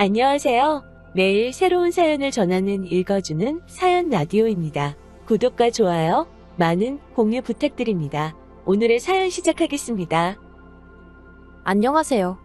안녕하세요. 매일 새로운 사연을 전하는 읽어주는 사연 라디오입니다. 구독과 좋아요, 많은 공유 부탁드립니다. 오늘의 사연 시작하겠습니다. 안녕하세요.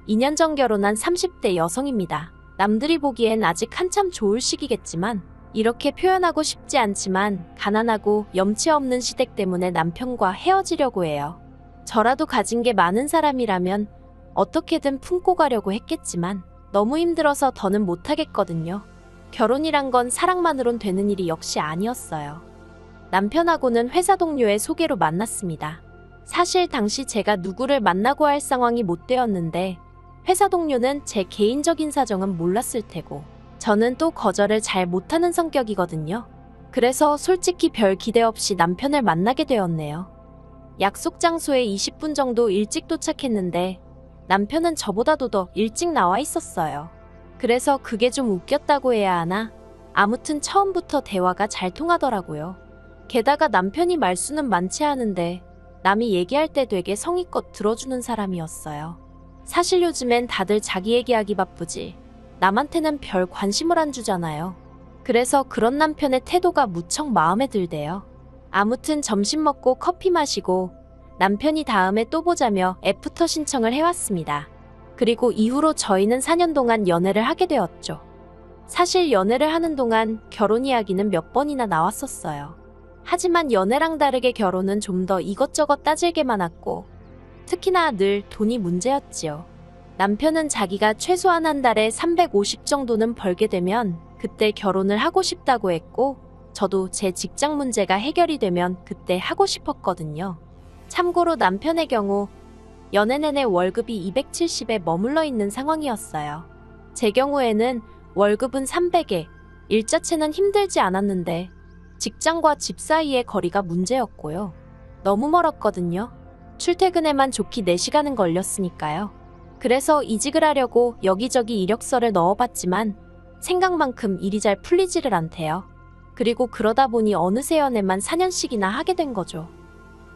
2년 전 결혼한 30대 여성입니다. 남들이 보기엔 아직 한참 좋을 시기겠지만 이렇게 표현하고 싶지 않지만 가난하고 염치 없는 시댁 때문에 남편과 헤어지려고 해요. 저라도 가진 게 많은 사람이라면 어떻게든 품고 가려고 했겠지만 너무 힘들어서 더는 못하겠거든요. 결혼이란 건 사랑만으론 되는 일이 역시 아니었어요. 남편하고는 회사 동료의 소개로 만났습니다. 사실 당시 제가 누구를 만나고 할 상황이 못 되었는데 회사 동료는 제 개인적인 사정은 몰랐을 테고 저는 또 거절을 잘 못하는 성격이거든요. 그래서 솔직히 별 기대 없이 남편을 만나게 되었네요. 약속 장소에 20분 정도 일찍 도착했는데 남편은 저보다도 더 일찍 나와 있었어요. 그래서 그게 좀 웃겼다고 해야 하나? 아무튼 처음부터 대화가 잘 통하더라고요. 게다가 남편이 말수는 많지 않은데 남이 얘기할 때 되게 성의껏 들어주는 사람이었어요. 사실 요즘엔 다들 자기 얘기하기 바쁘지 남한테는 별 관심을 안 주잖아요. 그래서 그런 남편의 태도가 무척 마음에 들대요. 아무튼 점심 먹고 커피 마시고 남편이 다음에 또 보자며 애프터 신청을 해왔습니다. 그리고 이후로 저희는 4년 동안 연애를 하게 되었죠. 사실 연애를 하는 동안 결혼 이야기는 몇 번이나 나왔었어요. 하지만 연애랑 다르게 결혼은 좀 더 이것저것 따질 게 많았고 특히나 늘 돈이 문제였지요. 남편은 자기가 최소한 한 달에 350 정도는 벌게 되면 그때 결혼을 하고 싶다고 했고 저도 제 직장 문제가 해결이 되면 그때 하고 싶었거든요. 참고로 남편의 경우 연애 내내 월급이 270에 머물러 있는 상황이었어요. 제 경우에는 월급은 300에 일 자체는 힘들지 않았는데 직장과 집 사이의 거리가 문제였고요. 너무 멀었거든요. 출퇴근에만 좋기 4시간은 걸렸으니까요. 그래서 이직을 하려고 여기저기 이력서를 넣어봤지만 생각만큼 일이 잘 풀리지를 않대요. 그리고 그러다 보니 어느새 연애만 4년씩이나 하게 된 거죠.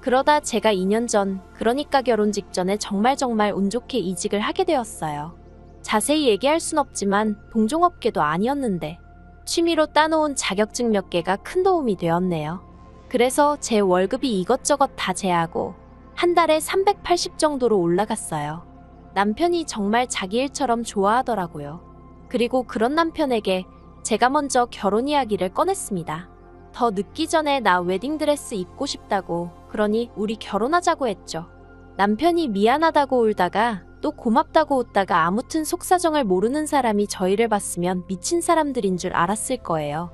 그러다 제가 2년 전, 그러니까 결혼 직전에 정말 운 좋게 이직을 하게 되었어요. 자세히 얘기할 순 없지만 동종업계도 아니었는데 취미로 따놓은 자격증 몇 개가 큰 도움이 되었네요. 그래서 제 월급이 이것저것 다 제하고 한 달에 380 정도로 올라갔어요. 남편이 정말 자기 일처럼 좋아하더라고요. 그리고 그런 남편에게 제가 먼저 결혼 이야기를 꺼냈습니다. 더 늦기 전에 나 웨딩드레스 입고 싶다고, 그러니 우리 결혼하자고 했죠. 남편이 미안하다고 울다가 또 고맙다고 웃다가 아무튼 속사정을 모르는 사람이 저희를 봤으면 미친 사람들인 줄 알았을 거예요.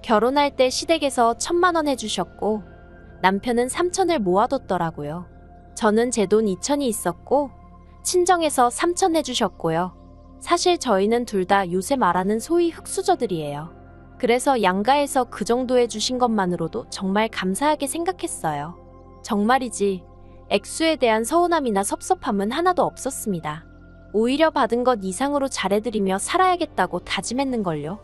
결혼할 때 시댁에서 1,000만 원 해주셨고 남편은 3,000을 모아뒀더라고요. 저는 제 돈 2,000이 있었고 친정에서 3,000 해주셨고요. 사실 저희는 둘 다 요새 말하는 소위 흙수저들이에요. 그래서 양가에서 그 정도 해주신 것만으로도 정말 감사하게 생각했어요. 정말이지 액수에 대한 서운함이나 섭섭함은 하나도 없었습니다. 오히려 받은 것 이상으로 잘해드리며 살아야겠다고 다짐했는걸요.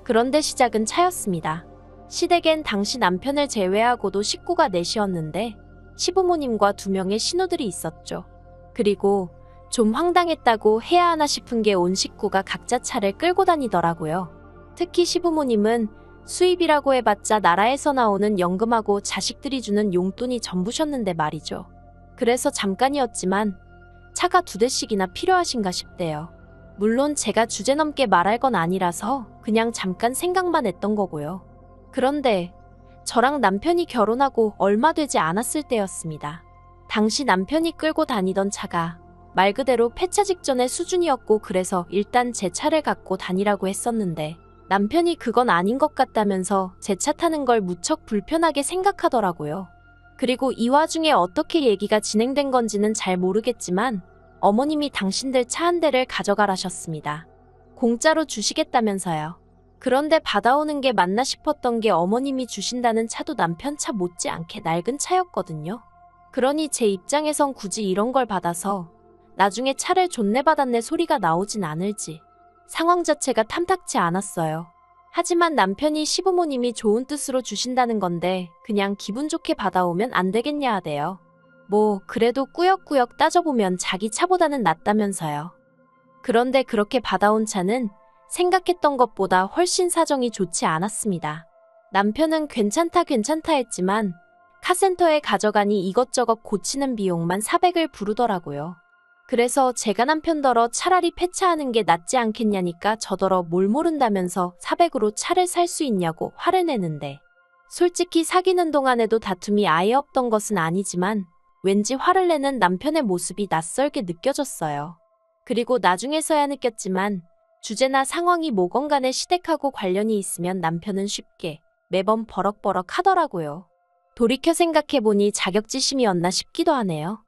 그런데 시작은 차였습니다. 시댁엔 당시 남편을 제외하고도 식구가 넷이었는데 시부모님과 2명의 신우들이 있었죠. 그리고 좀 황당했다고 해야 하나 싶은 게 온 식구가 각자 차를 끌고 다니더라고요. 특히 시부모님은 수입이라고 해봤자 나라에서 나오는 연금하고 자식들이 주는 용돈이 전부셨는데 말이죠. 그래서 잠깐이었지만 차가 2대씩이나 필요하신가 싶대요. 물론 제가 주제넘게 말할 건 아니라서 그냥 잠깐 생각만 했던 거고요. 그런데 저랑 남편이 결혼하고 얼마 되지 않았을 때였습니다. 당시 남편이 끌고 다니던 차가 말 그대로 폐차 직전의 수준이었고 그래서 일단 제 차를 갖고 다니라고 했었는데 남편이 그건 아닌 것 같다면서 제 차 타는 걸 무척 불편하게 생각하더라고요. 그리고 이 와중에 어떻게 얘기가 진행된 건지는 잘 모르겠지만 어머님이 당신들 차 한 대를 가져가라셨습니다. 공짜로 주시겠다면서요. 그런데 받아오는 게 맞나 싶었던 게 어머님이 주신다는 차도 남편 차 못지않게 낡은 차였거든요. 그러니 제 입장에선 굳이 이런 걸 받아서 나중에 차를 존내받았네 소리가 나오진 않을지 상황 자체가 탐탁치 않았어요. 하지만 남편이 시부모님이 좋은 뜻으로 주신다는 건데 그냥 기분 좋게 받아오면 안 되겠냐 하대요. 뭐 그래도 꾸역꾸역 따져보면 자기 차보다는 낫다면서요. 그런데 그렇게 받아온 차는 생각했던 것보다 훨씬 사정이 좋지 않았습니다. 남편은 괜찮다 했지만 카센터에 가져가니 이것저것 고치는 비용만 400을 부르더라고요. 그래서 제가 남편더러 차라리 폐차하는 게 낫지 않겠냐니까 저더러 뭘 모른다면서 400으로 차를 살 수 있냐고 화를 내는데, 솔직히 사귀는 동안에도 다툼이 아예 없던 것은 아니지만 왠지 화를 내는 남편의 모습이 낯설게 느껴졌어요. 그리고 나중에서야 느꼈지만 주제나 상황이 뭐건 간에 시댁하고 관련이 있으면 남편은 쉽게 매번 버럭버럭 하더라고요. 돌이켜 생각해보니 자격지심이었나 싶기도 하네요.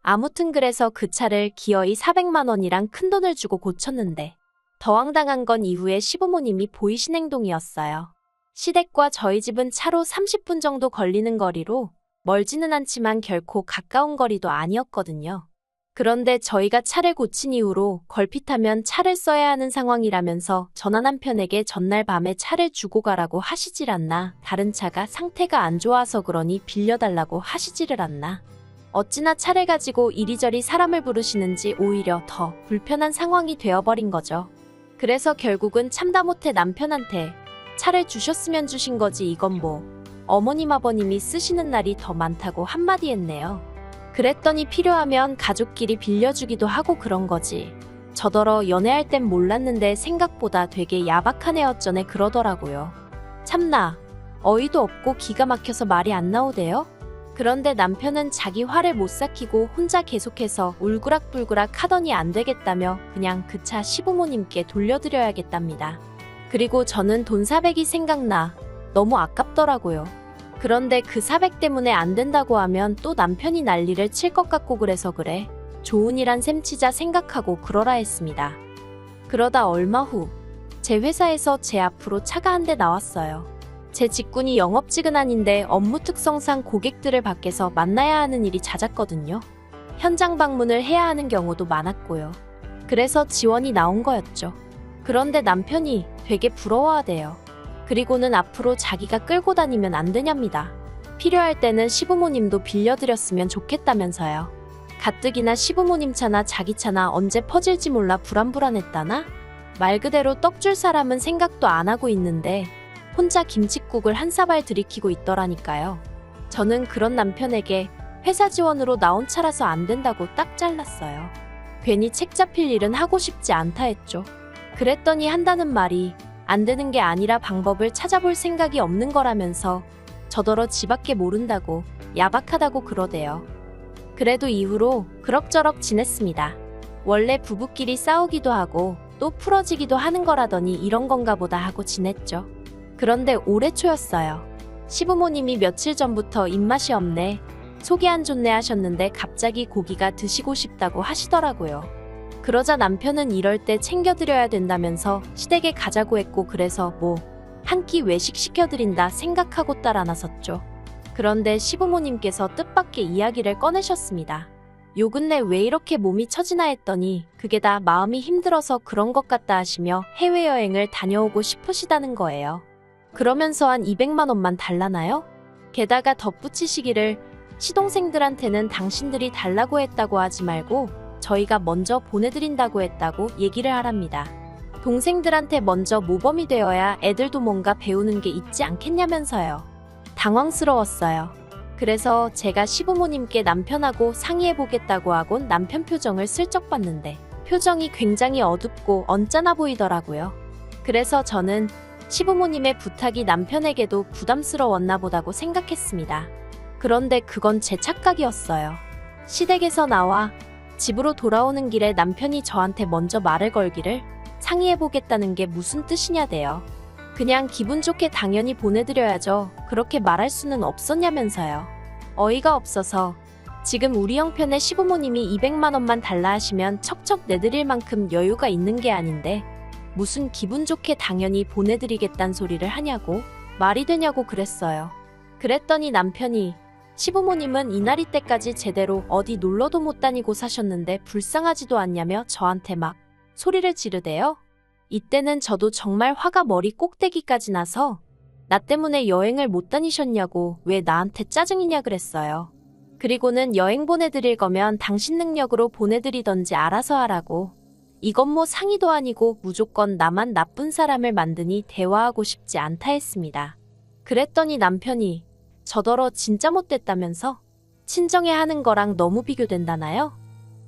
아무튼 그래서 그 차를 기어이 400만 원이랑 큰돈을 주고 고쳤는데, 더 황당한 건 이후에 시부모님이 보이신 행동이었어요. 시댁과 저희 집은 차로 30분 정도 걸리는 거리로 멀지는 않지만 결코 가까운 거리도 아니었거든요. 그런데 저희가 차를 고친 이후로 걸핏하면 차를 써야 하는 상황이라면서 저나 남편에게 전날 밤에 차를 주고 가라고 하시질 않나, 다른 차가 상태가 안 좋아서 그러니 빌려달라고 하시지를 않나. 어찌나 차를 가지고 이리저리 사람을 부르시는지 오히려 더 불편한 상황이 되어버린 거죠. 그래서 결국은 참다 못해 남편한테 차를 주셨으면 주신 거지 이건 뭐 어머님 아버님이 쓰시는 날이 더 많다고 한마디 했네요. 그랬더니 필요하면 가족끼리 빌려주기도 하고 그런 거지. 저더러 연애할 땐 몰랐는데 생각보다 되게 야박한 애 어쩌네 그러더라고요. 참나, 어이도 없고 기가 막혀서 말이 안 나오대요. 그런데 남편은 자기 화를 못 삭히고 혼자 계속해서 울그락불그락 하더니 안 되겠다며 그냥 그 차 시부모님께 돌려드려야겠답니다. 그리고 저는 돈 400이 생각나. 너무 아깝더라고요. 그런데 그 400 때문에 안 된다고 하면 또 남편이 난리를 칠 것 같고 그래서 그래. 좋은 일 한 셈 치자 생각하고 그러라 했습니다. 그러다 얼마 후 제 회사에서 제 앞으로 차가 한 대 나왔어요. 제 직군이 영업직은 아닌데 업무 특성상 고객들을 밖에서 만나야 하는 일이 잦았거든요. 현장 방문을 해야 하는 경우도 많았고요. 그래서 지원이 나온 거였죠. 그런데 남편이 되게 부러워하대요. 그리고는 앞으로 자기가 끌고 다니면 안 되냐입니다. 필요할 때는 시부모님도 빌려드렸으면 좋겠다면서요. 가뜩이나 시부모님 차나 자기 차나 언제 퍼질지 몰라 불안불안했다나? 말 그대로 떡줄 사람은 생각도 안 하고 있는데 혼자 김칫국을 한 사발 들이키고 있더라니까요. 저는 그런 남편에게 회사 지원으로 나온 차라서 안 된다고 딱 잘랐어요. 괜히 책 잡힐 일은 하고 싶지 않다 했죠. 그랬더니 한다는 말이 안 되는 게 아니라 방법을 찾아볼 생각이 없는 거라면서 저더러 지밖에 모른다고 야박하다고 그러대요. 그래도 이후로 그럭저럭 지냈습니다. 원래 부부끼리 싸우기도 하고 또 풀어지기도 하는 거라더니 이런 건가 보다 하고 지냈죠. 그런데 올해 초였어요. 시부모님이 며칠 전부터 입맛이 없네, 속이 안 좋네 하셨는데 갑자기 고기가 드시고 싶다고 하시더라고요. 그러자 남편은 이럴 때 챙겨드려야 된다면서 시댁에 가자고 했고 그래서 뭐 한 끼 외식 시켜드린다 생각하고 따라 나섰죠. 그런데 시부모님께서 뜻밖의 이야기를 꺼내셨습니다. 요 근래 왜 이렇게 몸이 처지나 했더니 그게 다 마음이 힘들어서 그런 것 같다 하시며 해외여행을 다녀오고 싶으시다는 거예요. 그러면서 한 200만 원만 달라나요? 게다가 덧붙이시기를 시동생들한테는 당신들이 달라고 했다고 하지 말고 저희가 먼저 보내드린다고 했다고 얘기를 하랍니다. 동생들한테 먼저 모범이 되어야 애들도 뭔가 배우는 게 있지 않겠냐면서요. 당황스러웠어요. 그래서 제가 시부모님께 남편하고 상의해보겠다고 하곤 남편 표정을 슬쩍 봤는데 표정이 굉장히 어둡고 언짢아 보이더라고요. 그래서 저는 시부모님의 부탁이 남편에게도 부담스러웠나 보다고 생각했습니다. 그런데 그건 제 착각이었어요. 시댁에서 나와 집으로 돌아오는 길에 남편이 저한테 먼저 말을 걸기를 상의해보겠다는 게 무슨 뜻이냐대요. 그냥 기분 좋게 당연히 보내드려야죠. 그렇게 말할 수는 없었냐면서요. 어이가 없어서 지금 우리 형편의 시부모님이 200만 원만 달라 하시면 척척 내드릴 만큼 여유가 있는 게 아닌데 무슨 기분 좋게 당연히 보내드리겠단 소리를 하냐고, 말이 되냐고 그랬어요. 그랬더니 남편이 시부모님은 이날이 때까지 제대로 어디 놀러도 못 다니고 사셨는데 불쌍하지도 않냐며 저한테 막 소리를 지르대요. 이때는 저도 정말 화가 머리 꼭대기까지 나서 나 때문에 여행을 못 다니셨냐고 왜 나한테 짜증이냐 그랬어요. 그리고는 여행 보내드릴 거면 당신 능력으로 보내드리던지 알아서 하라고. 이건 뭐 상의도 아니고 무조건 나만 나쁜 사람을 만드니 대화하고 싶지 않다 했습니다. 그랬더니 남편이 저더러 진짜 못됐다면서 친정에 하는 거랑 너무 비교된다나요?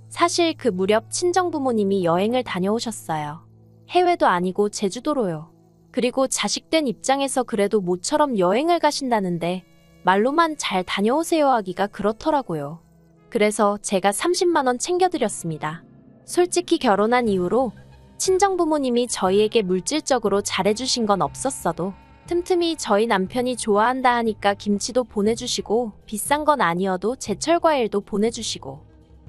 사실 그 무렵 친정 부모님이 여행을 다녀오셨어요. 해외도 아니고 제주도로요. 그리고 자식된 입장에서 그래도 모처럼 여행을 가신다는데 말로만 잘 다녀오세요 하기가 그렇더라고요. 그래서 제가 30만 원 챙겨드렸습니다. 솔직히 결혼한 이후로 친정 부모님이 저희에게 물질적으로 잘해주신 건 없었어도 틈틈이 저희 남편이 좋아한다 하니까 김치도 보내주시고 비싼 건 아니어도 제철 과일도 보내주시고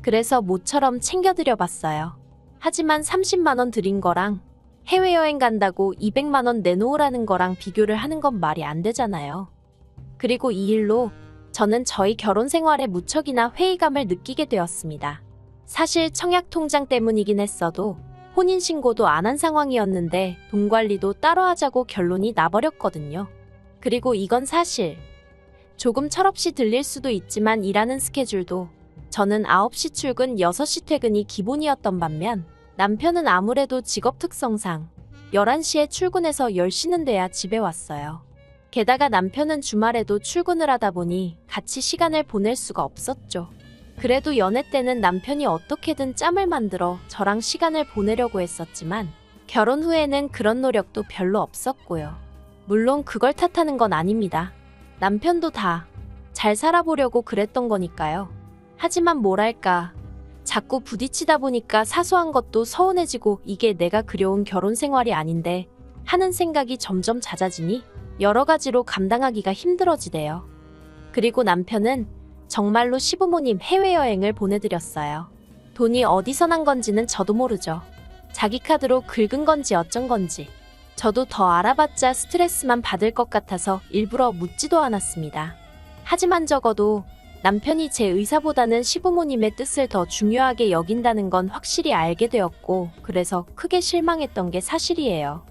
그래서 모처럼 챙겨드려 봤어요. 하지만 30만 원 드린 거랑 해외여행 간다고 200만 원 내놓으라는 거랑 비교를 하는 건 말이 안 되잖아요. 그리고 이 일로 저는 저희 결혼 생활에 무척이나 회의감을 느끼게 되었습니다. 사실 청약통장 때문이긴 했어도 혼인신고도 안 한 상황이었는데 돈 관리도 따로 하자고 결론이 나버렸거든요. 그리고 이건 사실 조금 철없이 들릴 수도 있지만 일하는 스케줄도 저는 9시 출근 6시 퇴근이 기본이었던 반면 남편은 아무래도 직업 특성상 11시에 출근해서 10시는 돼야 집에 왔어요. 게다가 남편은 주말에도 출근을 하다 보니 같이 시간을 보낼 수가 없었죠. 그래도 연애 때는 남편이 어떻게든 짬을 만들어 저랑 시간을 보내려고 했었지만 결혼 후에는 그런 노력도 별로 없었고요. 물론 그걸 탓하는 건 아닙니다. 남편도 다 잘 살아보려고 그랬던 거니까요. 하지만 뭐랄까 자꾸 부딪히다 보니까 사소한 것도 서운해지고 이게 내가 그려온 결혼 생활이 아닌데 하는 생각이 점점 잦아지니 여러 가지로 감당하기가 힘들어지대요. 그리고 남편은 정말로 시부모님 해외여행을 보내드렸어요. 돈이 어디서 난 건지는 저도 모르죠. 자기 카드로 긁은 건지 어쩐 건지. 저도 더 알아봤자 스트레스만 받을 것 같아서 일부러 묻지도 않았습니다. 하지만 적어도 남편이 제 의사보다는 시부모님의 뜻을 더 중요하게 여긴다는 건 확실히 알게 되었고 그래서 크게 실망했던 게 사실이에요.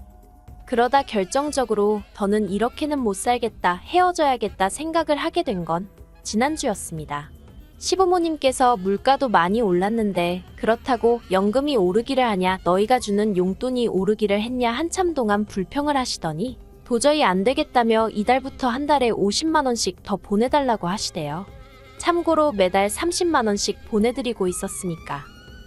그러다 결정적으로 더는 이렇게는 못 살겠다, 헤어져야겠다 생각을 하게 된 건 지난주였습니다. 시부모님께서 물가도 많이 올랐는데 그렇다고 연금이 오르기를 하냐 너희가 주는 용돈이 오르기를 했냐 한참 동안 불평을 하시더니 도저히 안 되겠다며 이달부터 한 달에 50만 원씩 더 보내달라고 하시대요. 참고로 매달 30만 원씩 보내드리고 있었으니까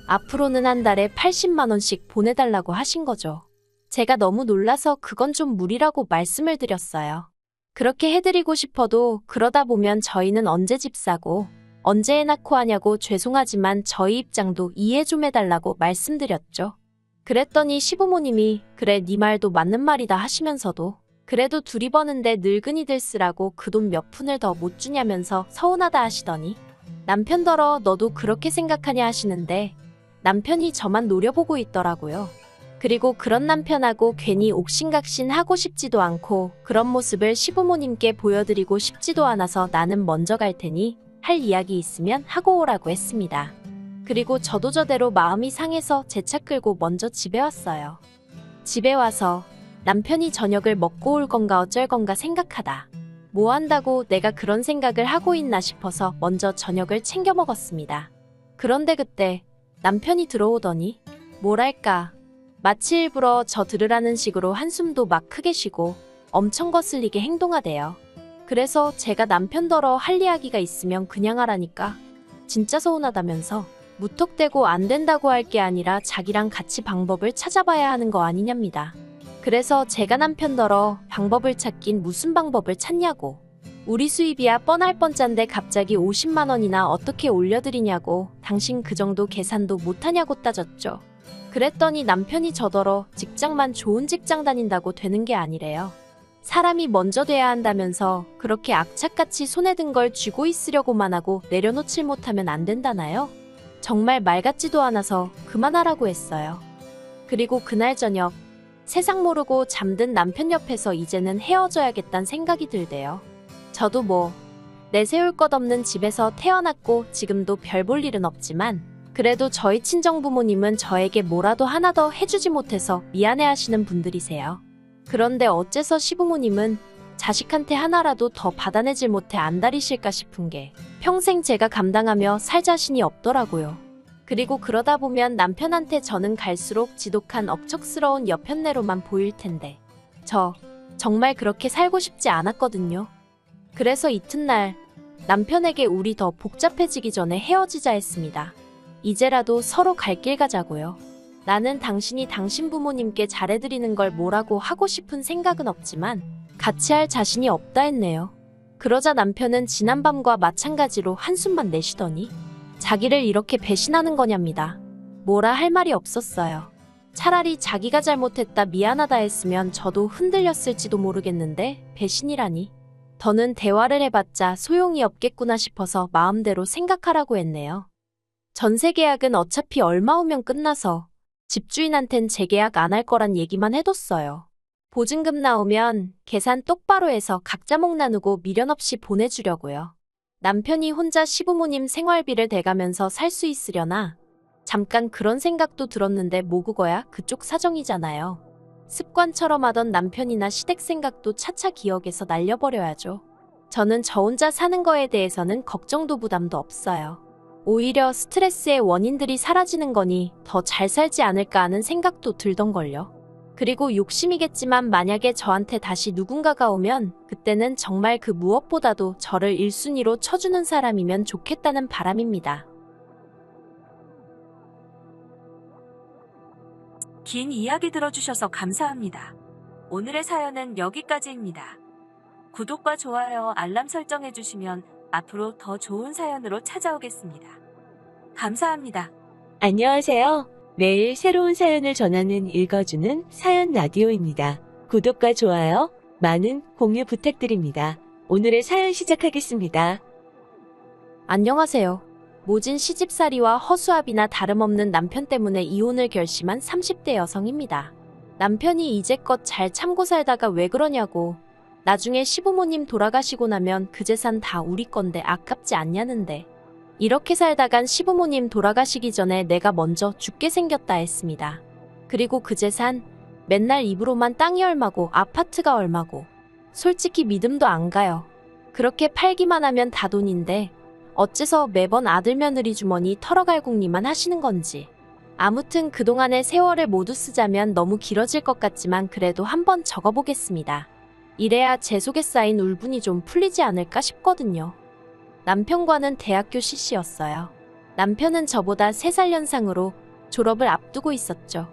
앞으로는 한 달에 80만 원씩 보내달라고 하신 거죠. 제가 너무 놀라서 그건 좀 무리라고 말씀을 드렸어요. 그렇게 해드리고 싶어도 그러다 보면 저희는 언제 집 사고 언제 애 낳고 하냐고 죄송하지만 저희 입장도 이해 좀 해달라고 말씀드렸죠. 그랬더니 시부모님이 그래 네 말도 맞는 말이다 하시면서도 그래도 둘이 버는데 늙은이들 쓰라고 그 돈 몇 푼을 더 못 주냐면서 서운하다 하시더니 남편더러 너도 그렇게 생각하냐 하시는데 남편이 저만 노려보고 있더라고요. 그리고 그런 남편하고 괜히 옥신각신 하고 싶지도 않고 그런 모습을 시부모님께 보여드리고 싶지도 않아서 나는 먼저 갈 테니 할 이야기 있으면 하고 오라고 했습니다. 그리고 저도 저대로 마음이 상해서 제 차 끌고 먼저 집에 왔어요. 집에 와서 남편이 저녁을 먹고 올 건가 어쩔 건가 생각하다 뭐 한다고 내가 그런 생각을 하고 있나 싶어서 먼저 저녁을 챙겨 먹었습니다. 그런데 그때 남편이 들어오더니 뭐랄까 마치 일부러 저 들으라는 식으로 한숨도 막 크게 쉬고 엄청 거슬리게 행동하대요. 그래서 제가 남편더러 할 이야기가 있으면 그냥 하라니까 진짜 서운하다면서 무턱대고 안 된다고 할 게 아니라 자기랑 같이 방법을 찾아봐야 하는 거 아니냐입니다. 그래서 제가 남편더러 방법을 찾긴 무슨 방법을 찾냐고 우리 수입이야 뻔할 뻔짠데 갑자기 50만 원이나 어떻게 올려드리냐고 당신 그 정도 계산도 못하냐고 따졌죠. 그랬더니 남편이 저더러 직장만 좋은 직장 다닌다고 되는 게 아니래요. 사람이 먼저 돼야 한다면서 그렇게 악착같이 손에 든 걸 쥐고 있으려고만 하고 내려놓질 못하면 안 된다나요? 정말 말 같지도 않아서 그만하라고 했어요. 그리고 그날 저녁 세상 모르고 잠든 남편 옆에서 이제는 헤어져야겠다는 생각이 들대요. 저도 뭐 내세울 것 없는 집에서 태어났고 지금도 별 볼 일은 없지만 그래도 저희 친정부모님은 저에게 뭐라도 하나 더 해주지 못해서 미안해하시는 분들이세요. 그런데 어째서 시부모님은 자식한테 하나라도 더 받아내질 못해 안달이실까 싶은 게 평생 제가 감당하며 살 자신이 없더라고요. 그리고 그러다 보면 남편한테 저는 갈수록 지독한 억척스러운 여편네로만 보일 텐데. 저 정말 그렇게 살고 싶지 않았거든요. 그래서 이튿날 남편에게 우리 더 복잡해지기 전에 헤어지자 했습니다. 이제라도 서로 갈 길 가자고요. 나는 당신이 당신 부모님께 잘해드리는 걸 뭐라고 하고 싶은 생각은 없지만 같이 할 자신이 없다 했네요. 그러자 남편은 지난밤과 마찬가지로 한숨만 내쉬더니 자기를 이렇게 배신하는 거냐입니다. 뭐라 할 말이 없었어요. 차라리 자기가 잘못했다 미안하다 했으면 저도 흔들렸을지도 모르겠는데 배신이라니. 더는 대화를 해봤자 소용이 없겠구나 싶어서 마음대로 생각하라고 했네요. 전세 계약은 어차피 얼마 후면 끝나서 집주인한텐 재계약 안 할 거란 얘기만 해뒀어요. 보증금 나오면 계산 똑바로 해서 각자 목 나누고 미련 없이 보내주려고요. 남편이 혼자 시부모님 생활비를 대가면서 살 수 있으려나? 잠깐 그런 생각도 들었는데 뭐 그거야 그쪽 사정이잖아요. 습관처럼 하던 남편이나 시댁 생각도 차차 기억에서 날려버려야죠. 저는 저 혼자 사는 거에 대해서는 걱정도 부담도 없어요. 오히려 스트레스의 원인들이 사라지는 거니 더 잘 살지 않을까 하는 생각도 들던걸요. 그리고 욕심이겠지만 만약에 저한테 다시 누군가가 오면 그때는 정말 그 무엇보다도 저를 1순위로 쳐주는 사람이면 좋겠다는 바람입니다. 긴 이야기 들어주셔서 감사합니다. 오늘의 사연은 여기까지입니다. 구독과 좋아요, 알람 설정해주시면 앞으로 더 좋은 사연으로 찾아오겠습니다. 감사합니다. 안녕하세요. 매일 새로운 사연을 전하는 읽어주는 사연 라디오입니다. 구독과 좋아요, 많은 공유 부탁드립니다. 오늘의 사연 시작하겠습니다. 안녕하세요. 모진 시집살이와 허수아비나 다름없는 남편 때문에 이혼을 결심한 30대 여성입니다. 남편이 이제껏 잘 참고 살다가 왜 그러냐고, 나중에 시부모님 돌아가시고 나면 그 재산 다 우리 건데 아깝지 않냐는데, 이렇게 살다간 시부모님 돌아가시기 전에 내가 먼저 죽게 생겼다 했습니다. 그리고 그 재산 맨날 입으로만 땅이 얼마고 아파트가 얼마고 솔직히 믿음도 안 가요. 그렇게 팔기만 하면 다 돈인데 어째서 매번 아들 며느리 주머니 털어갈궁리만 하시는 건지. 아무튼 그동안의 세월을 모두 쓰자면 너무 길어질 것 같지만 그래도 한번 적어보겠습니다. 이래야 제 속에 쌓인 울분이 좀 풀리지 않을까 싶거든요. 남편과는 대학교 CC였어요. 남편은 저보다 3살 연상으로 졸업을 앞두고 있었죠.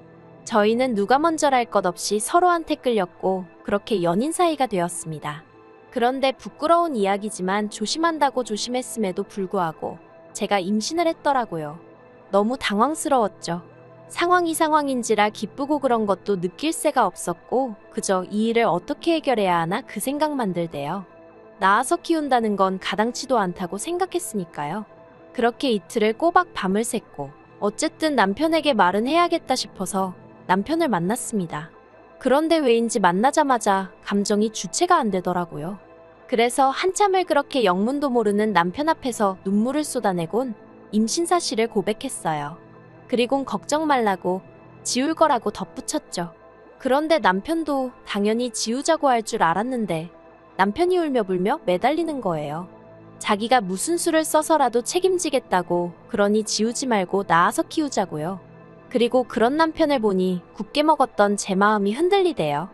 저희는 누가 먼저랄 것 없이 서로한테 끌렸고 그렇게 연인 사이가 되었습니다. 그런데 부끄러운 이야기지만 조심한다고 조심했음에도 불구하고 제가 임신을 했더라고요. 너무 당황스러웠죠. 상황이 상황인지라 기쁘고 그런 것도 느낄 새가 없었고 그저 이 일을 어떻게 해결해야 하나 그 생각만 들대요. 낳아서 키운다는 건 가당치도 않다고 생각했으니까요. 그렇게 이틀을 꼬박 밤을 샜고 어쨌든 남편에게 말은 해야겠다 싶어서 남편을 만났습니다. 그런데 왜인지 만나자마자 감정이 주체가 안 되더라고요. 그래서 한참을 그렇게 영문도 모르는 남편 앞에서 눈물을 쏟아내곤 임신 사실을 고백했어요. 그리곤 걱정 말라고 지울 거라고 덧붙였죠. 그런데 남편도 당연히 지우자고 할 줄 알았는데 남편이 울며 불며 매달리는 거예요. 자기가 무슨 수를 써서라도 책임지겠다고, 그러니 지우지 말고 낳아서 키우자고요. 그리고 그런 남편을 보니 굳게 먹었던 제 마음이 흔들리대요.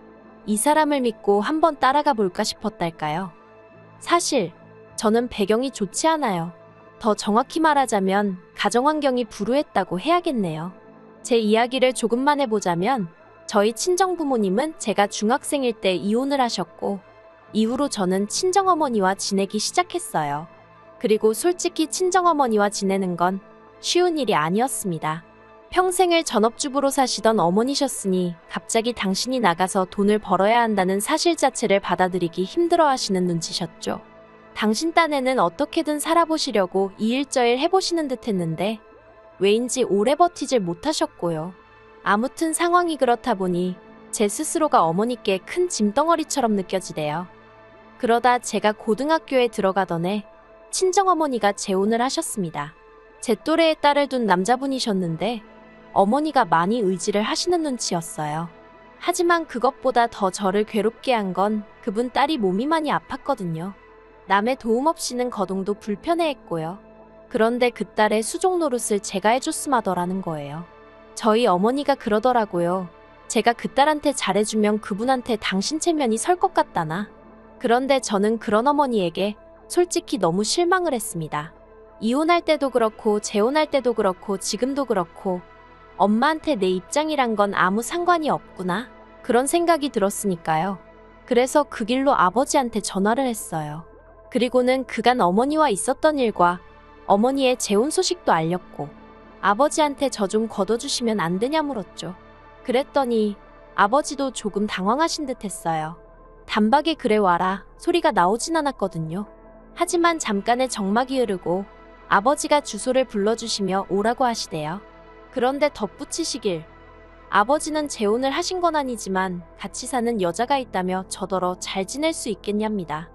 이 사람을 믿고 한번 따라가 볼까 싶었달까요. 사실 저는 배경이 좋지 않아요. 더 정확히 말하자면 가정환경이 불우했다고 해야겠네요. 제 이야기를 조금만 해보자면 저희 친정부모님은 제가 중학생일 때 이혼을 하셨고 이후로 저는 친정어머니와 지내기 시작했어요. 그리고 솔직히 친정어머니와 지내는 건 쉬운 일이 아니었습니다. 평생을 전업주부로 사시던 어머니셨으니 갑자기 당신이 나가서 돈을 벌어야 한다는 사실 자체를 받아들이기 힘들어 하시는 눈치셨죠. 당신 딴에는 어떻게든 살아보시려고 이일저일 해보시는 듯 했는데 왜인지 오래 버티질 못하셨고요. 아무튼 상황이 그렇다 보니 제 스스로가 어머니께 큰 짐덩어리처럼 느껴지대요. 그러다 제가 고등학교에 들어가던 해 친정어머니가 재혼을 하셨습니다. 제 또래의 딸을 둔 남자분이셨는데 어머니가 많이 의지를 하시는 눈치였어요. 하지만 그것보다 더 저를 괴롭게 한 건 그분 딸이 몸이 많이 아팠거든요. 남의 도움 없이는 거동도 불편해했고요. 그런데 그 딸의 수족 노릇을 제가 해줬음 하더라는 거예요. 저희 어머니가 그러더라고요. 제가 그 딸한테 잘해주면 그분한테 당신 체면이 설 것 같다나. 그런데 저는 그런 어머니에게 솔직히 너무 실망을 했습니다. 이혼할 때도 그렇고 재혼할 때도 그렇고 지금도 그렇고 엄마한테 내 입장이란 건 아무 상관이 없구나. 그런 생각이 들었으니까요. 그래서 그 길로 아버지한테 전화를 했어요. 그리고는 그간 어머니와 있었던 일과 어머니의 재혼 소식도 알렸고 아버지한테 저 좀 걷어주시면 안 되냐 물었죠. 그랬더니 아버지도 조금 당황하신 듯 했어요. 단박에 그래 와라 소리가 나오진 않았거든요. 하지만 잠깐의 정막이 흐르고 아버지가 주소를 불러주시며 오라고 하시대요. 그런데 덧붙이시길 아버지는 재혼을 하신 건 아니지만 같이 사는 여자가 있다며 저더러 잘 지낼 수 있겠냐입니다.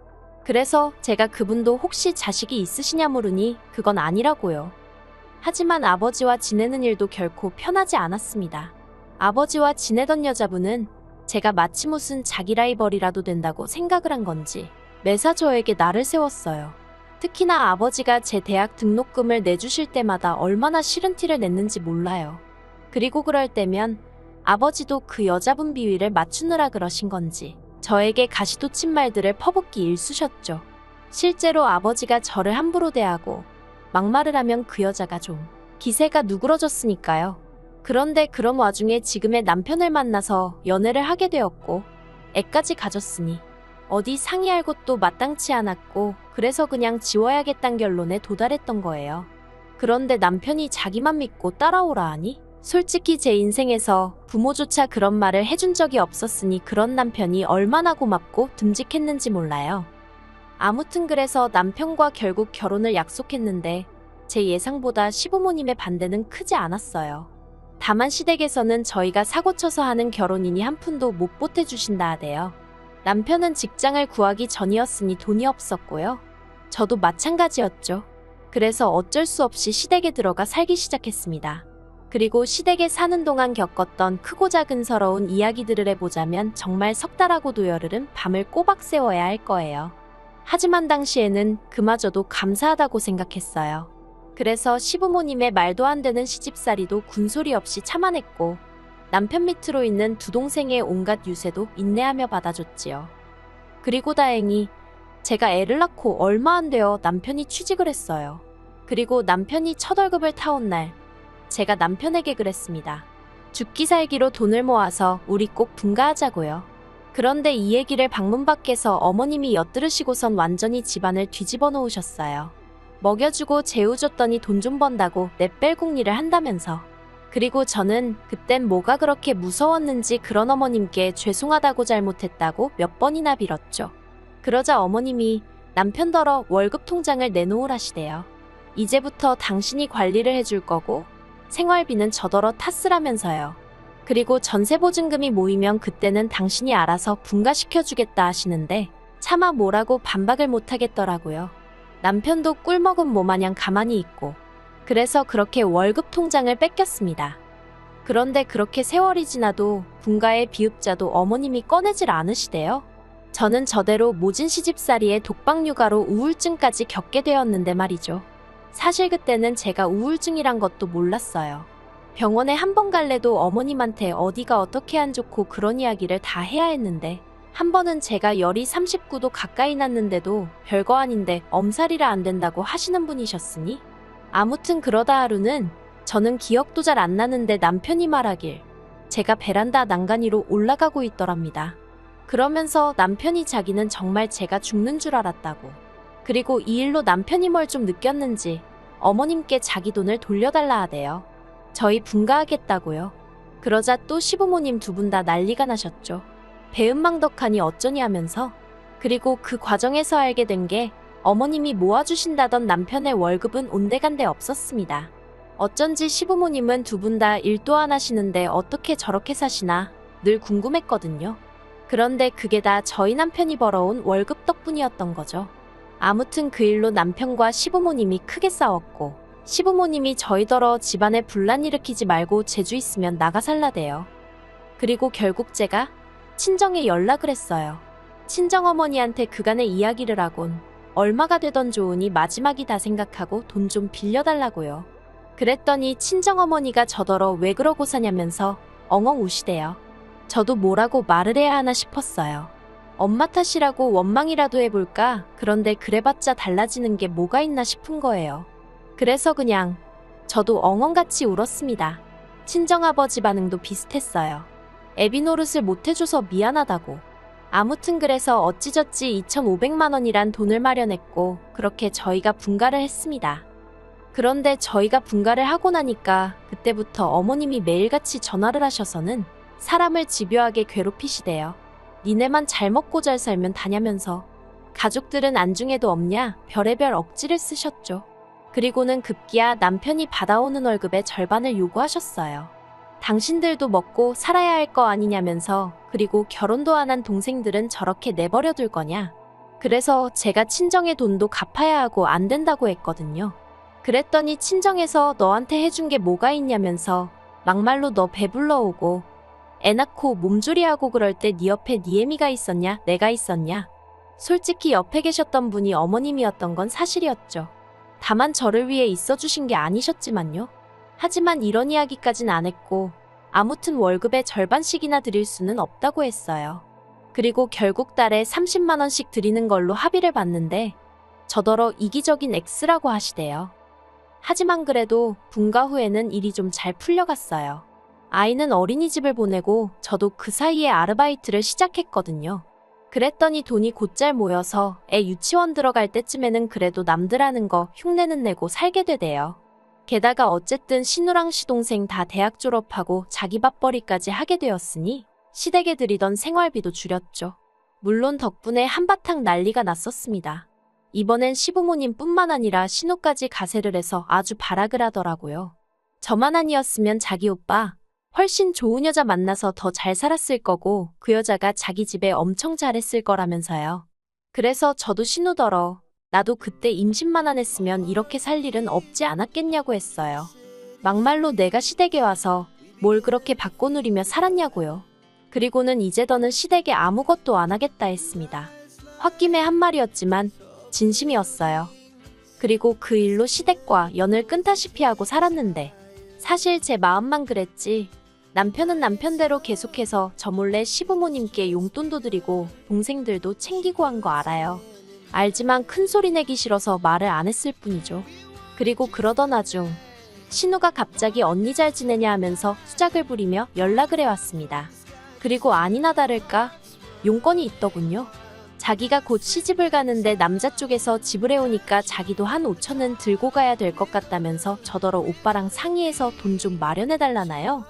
그래서 제가 그분도 혹시 자식이 있으시냐 물으니 그건 아니라고요. 하지만 아버지와 지내는 일도 결코 편하지 않았습니다. 아버지와 지내던 여자분은 제가 마치 무슨 자기 라이벌이라도 된다고 생각을 한 건지 매사 저에게 날을 세웠어요. 특히나 아버지가 제 대학 등록금을 내주실 때마다 얼마나 싫은 티를 냈는지 몰라요. 그리고 그럴 때면 아버지도 그 여자분 비위를 맞추느라 그러신 건지 저에게 가시돋친 말들을 퍼붓기 일쑤셨죠. 실제로 아버지가 저를 함부로 대하고 막말을 하면 그 여자가 좀 기세가 누그러졌으니까요. 그런데 그런 와중에 지금의 남편을 만나서 연애를 하게 되었고 애까지 가졌으니 어디 상의할 곳도 마땅치 않았고 그래서 그냥 지워야겠단 결론에 도달했던 거예요. 그런데 남편이 자기만 믿고 따라오라 하니 솔직히 제 인생에서 부모조차 그런 말을 해준 적이 없었으니 그런 남편이 얼마나 고맙고 듬직했는지 몰라요. 아무튼 그래서 남편과 결국 결혼을 약속했는데 제 예상보다 시부모님의 반대는 크지 않았어요. 다만 시댁에서는 저희가 사고쳐서 하는 결혼이니 한 푼도 못 보태주신다 하대요. 남편은 직장을 구하기 전이었으니 돈이 없었고요. 저도 마찬가지였죠. 그래서 어쩔 수 없이 시댁에 들어가 살기 시작했습니다. 그리고 시댁에 사는 동안 겪었던 크고 작은 서러운 이야기들을 해보자면 정말 석 달하고도 열흘은 밤을 꼬박 새워야 할 거예요. 하지만 당시에는 그마저도 감사하다고 생각했어요. 그래서 시부모님의 말도 안 되는 시집살이도 군소리 없이 참아냈고 남편 밑으로 있는 두 동생의 온갖 유세도 인내하며 받아줬지요. 그리고 다행히 제가 애를 낳고 얼마 안 되어 남편이 취직을 했어요. 그리고 남편이 첫 월급을 타온 날 제가 남편에게 그랬습니다. 죽기 살기로 돈을 모아서 우리 꼭 분가하자고요. 그런데 이 얘기를 방문 밖에서 어머님이 엿들으시고선 완전히 집안을 뒤집어 놓으셨어요. 먹여주고 재우줬더니 돈 좀 번다고 내뺄궁리를 한다면서. 그리고 저는 그땐 뭐가 그렇게 무서웠는지 그런 어머님께 죄송하다고 잘못했다고 몇 번이나 빌었죠. 그러자 어머님이 남편더러 월급 통장을 내놓으라시대요. 이제부터 당신이 관리를 해줄 거고 생활비는 저더러 탓쓰라면서요. 그리고 전세보증금이 모이면 그때는 당신이 알아서 분가시켜주겠다 하시는데 차마 뭐라고 반박을 못하겠더라고요. 남편도 꿀먹은 모마냥 가만히 있고 그래서 그렇게 월급 통장을 뺏겼습니다. 그런데 그렇게 세월이 지나도 분가의 비읍자도 어머님이 꺼내질 않으시대요. 저는 저대로 모진 시집살이에 독박육아로 우울증까지 겪게 되었는데 말이죠. 사실 그때는 제가 우울증이란 것도 몰랐어요. 병원에 한 번 갈래도 어머님한테 어디가 어떻게 안 좋고 그런 이야기를 다 해야 했는데 한 번은 제가 열이 39도 가까이 났는데도 별거 아닌데 엄살이라 안 된다고 하시는 분이셨으니 아무튼 그러다 하루는 저는 기억도 잘 안 나는데 남편이 말하길 제가 베란다 난간위로 올라가고 있더랍니다. 그러면서 남편이 자기는 정말 제가 죽는 줄 알았다고. 그리고 이 일로 남편이 뭘 좀 느꼈는지 어머님께 자기 돈을 돌려달라 하대요. 저희 분가하겠다고요. 그러자 또 시부모님 두 분 다 난리가 나셨죠. 배은망덕하니 어쩌니 하면서. 그리고 그 과정에서 알게 된 게 어머님이 모아주신다던 남편의 월급은 온데간데 없었습니다. 어쩐지 시부모님은 두 분 다 일도 안 하시는데 어떻게 저렇게 사시나 늘 궁금했거든요. 그런데 그게 다 저희 남편이 벌어온 월급 덕분이었던 거죠. 아무튼 그 일로 남편과 시부모님이 크게 싸웠고 시부모님이 저희더러 집안에 분란 일으키지 말고 제주 있으면 나가 살라대요. 그리고 결국 제가 친정에 연락을 했어요. 친정어머니한테 그간의 이야기를 하곤 얼마가 되던 좋으니 마지막이다 생각하고 돈 좀 빌려달라고요. 그랬더니 친정어머니가 저더러 왜 그러고 사냐면서 엉엉 우시대요. 저도 뭐라고 말을 해야 하나 싶었어요. 엄마 탓이라고 원망이라도 해볼까? 그런데 그래봤자 달라지는 게 뭐가 있나 싶은 거예요. 그래서 그냥 저도 엉엉같이 울었습니다. 친정아버지 반응도 비슷했어요. 애비 노릇을 못해줘서 미안하다고. 아무튼 그래서 어찌저찌 2,500만 원이란 돈을 마련했고 그렇게 저희가 분가를 했습니다. 그런데 저희가 분가를 하고 나니까 그때부터 어머님이 매일같이 전화를 하셔서는 사람을 집요하게 괴롭히시대요. 니네만 잘 먹고 잘 살면 다냐면서. 가족들은 안중에도 없냐 별의별 억지를 쓰셨죠. 그리고는 급기야 남편이 받아오는 월급의 절반을 요구하셨어요. 당신들도 먹고 살아야 할 거 아니냐면서. 그리고 결혼도 안 한 동생들은 저렇게 내버려 둘 거냐. 그래서 제가 친정의 돈도 갚아야 하고 안 된다고 했거든요. 그랬더니 친정에서 너한테 해준 게 뭐가 있냐면서 막말로 너 배불러 오고 애 낳고 몸조리하고 그럴 때 네 옆에 네 애미가 있었냐 내가 있었냐. 솔직히 옆에 계셨던 분이 어머님이었던 건 사실이었죠. 다만 저를 위해 있어주신 게 아니셨지만요. 하지만 이런 이야기까진 안 했고 아무튼 월급의 절반씩이나 드릴 수는 없다고 했어요. 그리고 결국 달에 30만 원씩 드리는 걸로 합의를 봤는데 저더러 이기적인 X라고 하시대요. 하지만 그래도 분가 후에는 일이 좀 잘 풀려갔어요. 아이는 어린이집을 보내고 저도 그 사이에 아르바이트를 시작했거든요. 그랬더니 돈이 곧잘 모여서 애 유치원 들어갈 때쯤에는 그래도 남들 하는 거 흉내는 내고 살게 되대요. 게다가 어쨌든 신우랑 시동생 다 대학 졸업하고 자기 밥벌이까지 하게 되었으니 시댁에 들이던 생활비도 줄였죠. 물론 덕분에 한바탕 난리가 났었습니다. 이번엔 시부모님 뿐만 아니라 신우까지 가세를 해서 아주 발악을 하더라고요. 저만 아니었으면 자기 오빠 훨씬 좋은 여자 만나서 더 잘 살았을 거고 그 여자가 자기 집에 엄청 잘했을 거라면서요. 그래서 저도 신우더러 나도 그때 임신만 안 했으면 이렇게 살 일은 없지 않았겠냐고 했어요. 막말로 내가 시댁에 와서 뭘 그렇게 받고 누리며 살았냐고요. 그리고는 이제 더는 시댁에 아무것도 안 하겠다 했습니다. 홧김에 한 말이었지만 진심이었어요. 그리고 그 일로 시댁과 연을 끊다시피 하고 살았는데 사실 제 마음만 그랬지 남편은 남편대로 계속해서 저 몰래 시부모님께 용돈도 드리고 동생들도 챙기고 한 거 알아요. 알지만 큰 소리 내기 싫어서 말을 안 했을 뿐이죠. 그리고 그러던 와중 신우가 갑자기 언니 잘 지내냐 하면서 수작을 부리며 연락을 해왔습니다. 그리고 아니나 다를까 용건이 있더군요. 자기가 곧 시집을 가는데 남자 쪽에서 지불해오니까 자기도 한 5천은 들고 가야 될 것 같다면서 저더러 오빠랑 상의해서 돈 좀 마련해달라나요?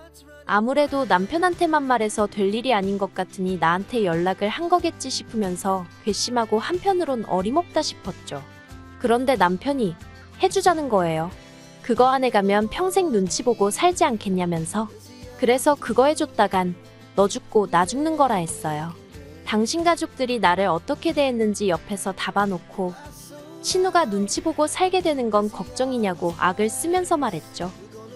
아무래도 남편한테만 말해서 될 일이 아닌 것 같으니 나한테 연락을 한 거겠지 싶으면서 괘씸하고 한편으론 어림없다 싶었죠. 그런데 남편이 해주자는 거예요. 그거 안에 가면 평생 눈치 보고 살지 않겠냐면서. 그래서 그거 해줬다간 너 죽고 나 죽는 거라 했어요. 당신 가족들이 나를 어떻게 대했는지 옆에서 다 봐놓고 신우가 눈치 보고 살게 되는 건 걱정이냐고 악을 쓰면서 말했죠.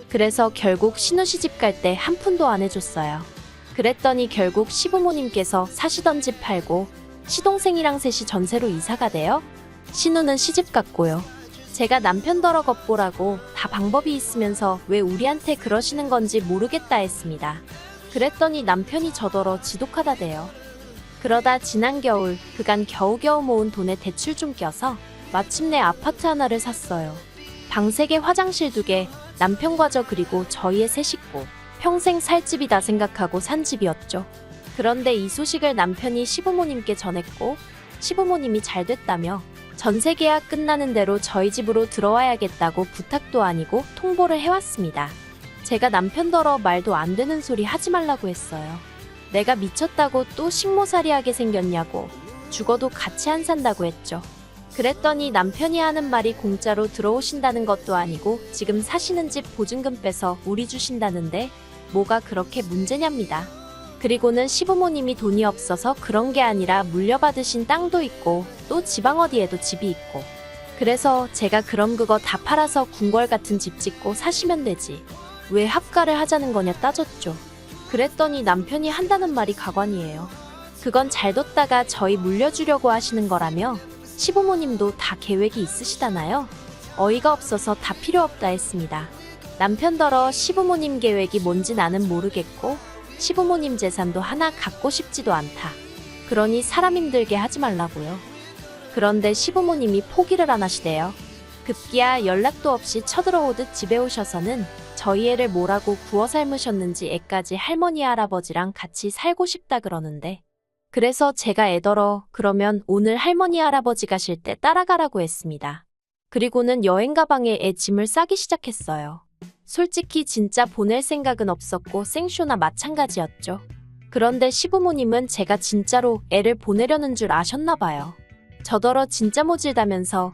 그래서 결국 신우 시집 갈 때 한 푼도 안 해줬어요. 그랬더니 결국 시부모님께서 사시던 집 팔고 시동생이랑 셋이 전세로 이사가 돼요. 신우는 시집 갔고요. 제가 남편더러 겉보라고 다 방법이 있으면서 왜 우리한테 그러시는 건지 모르겠다 했습니다. 그랬더니 남편이 저더러 지독하다대요. 그러다 지난 겨울 그간 겨우겨우 모은 돈에 대출 좀 껴서 마침내 아파트 하나를 샀어요. 방 3개, 화장실 2개, 남편과 저 그리고 저희의 3식구. 평생 살 집이다 생각하고 산 집이었죠. 그런데 이 소식을 남편이 시부모님께 전했고 시부모님이 잘 됐다며 전세 계약 끝나는 대로 저희 집으로 들어와야겠다고 부탁도 아니고 통보를 해왔습니다. 제가 남편더러 말도 안 되는 소리 하지 말라고 했어요. 내가 미쳤다고 또 식모살이하게 생겼냐고 죽어도 같이 안 산다고 했죠. 그랬더니 남편이 하는 말이 공짜로 들어오신다는 것도 아니고 지금 사시는 집 보증금 빼서 우리 주신다는데 뭐가 그렇게 문제냐입니다. 그리고는 시부모님이 돈이 없어서 그런 게 아니라 물려받으신 땅도 있고 또 지방 어디에도 집이 있고 그래서 제가 그럼 그거 다 팔아서 궁궐 같은 집 짓고 사시면 되지 왜 합가를 하자는 거냐 따졌죠. 그랬더니 남편이 한다는 말이 가관이에요. 그건 잘 뒀다가 저희 물려주려고 하시는 거라며 시부모님도 다 계획이 있으시다나요? 어이가 없어서 다 필요 없다 했습니다. 남편더러 시부모님 계획이 뭔지 나는 모르겠고 시부모님 재산도 하나 갖고 싶지도 않다. 그러니 사람 힘들게 하지 말라고요. 그런데 시부모님이 포기를 안 하시대요. 급기야 연락도 없이 쳐들어오듯 집에 오셔서는 저희 애를 뭐라고 구워 삶으셨는지 애까지 할머니 할아버지랑 같이 살고 싶다 그러는데, 그래서 제가 애더러 그러면 오늘 할머니 할아버지 가실 때 따라가라고 했습니다. 그리고는 여행 가방에 애 짐을 싸기 시작했어요. 솔직히 진짜 보낼 생각은 없었고 생쇼나 마찬가지였죠. 그런데 시부모님은 제가 진짜로 애를 보내려는 줄 아셨나 봐요. 저더러 진짜 모질다면서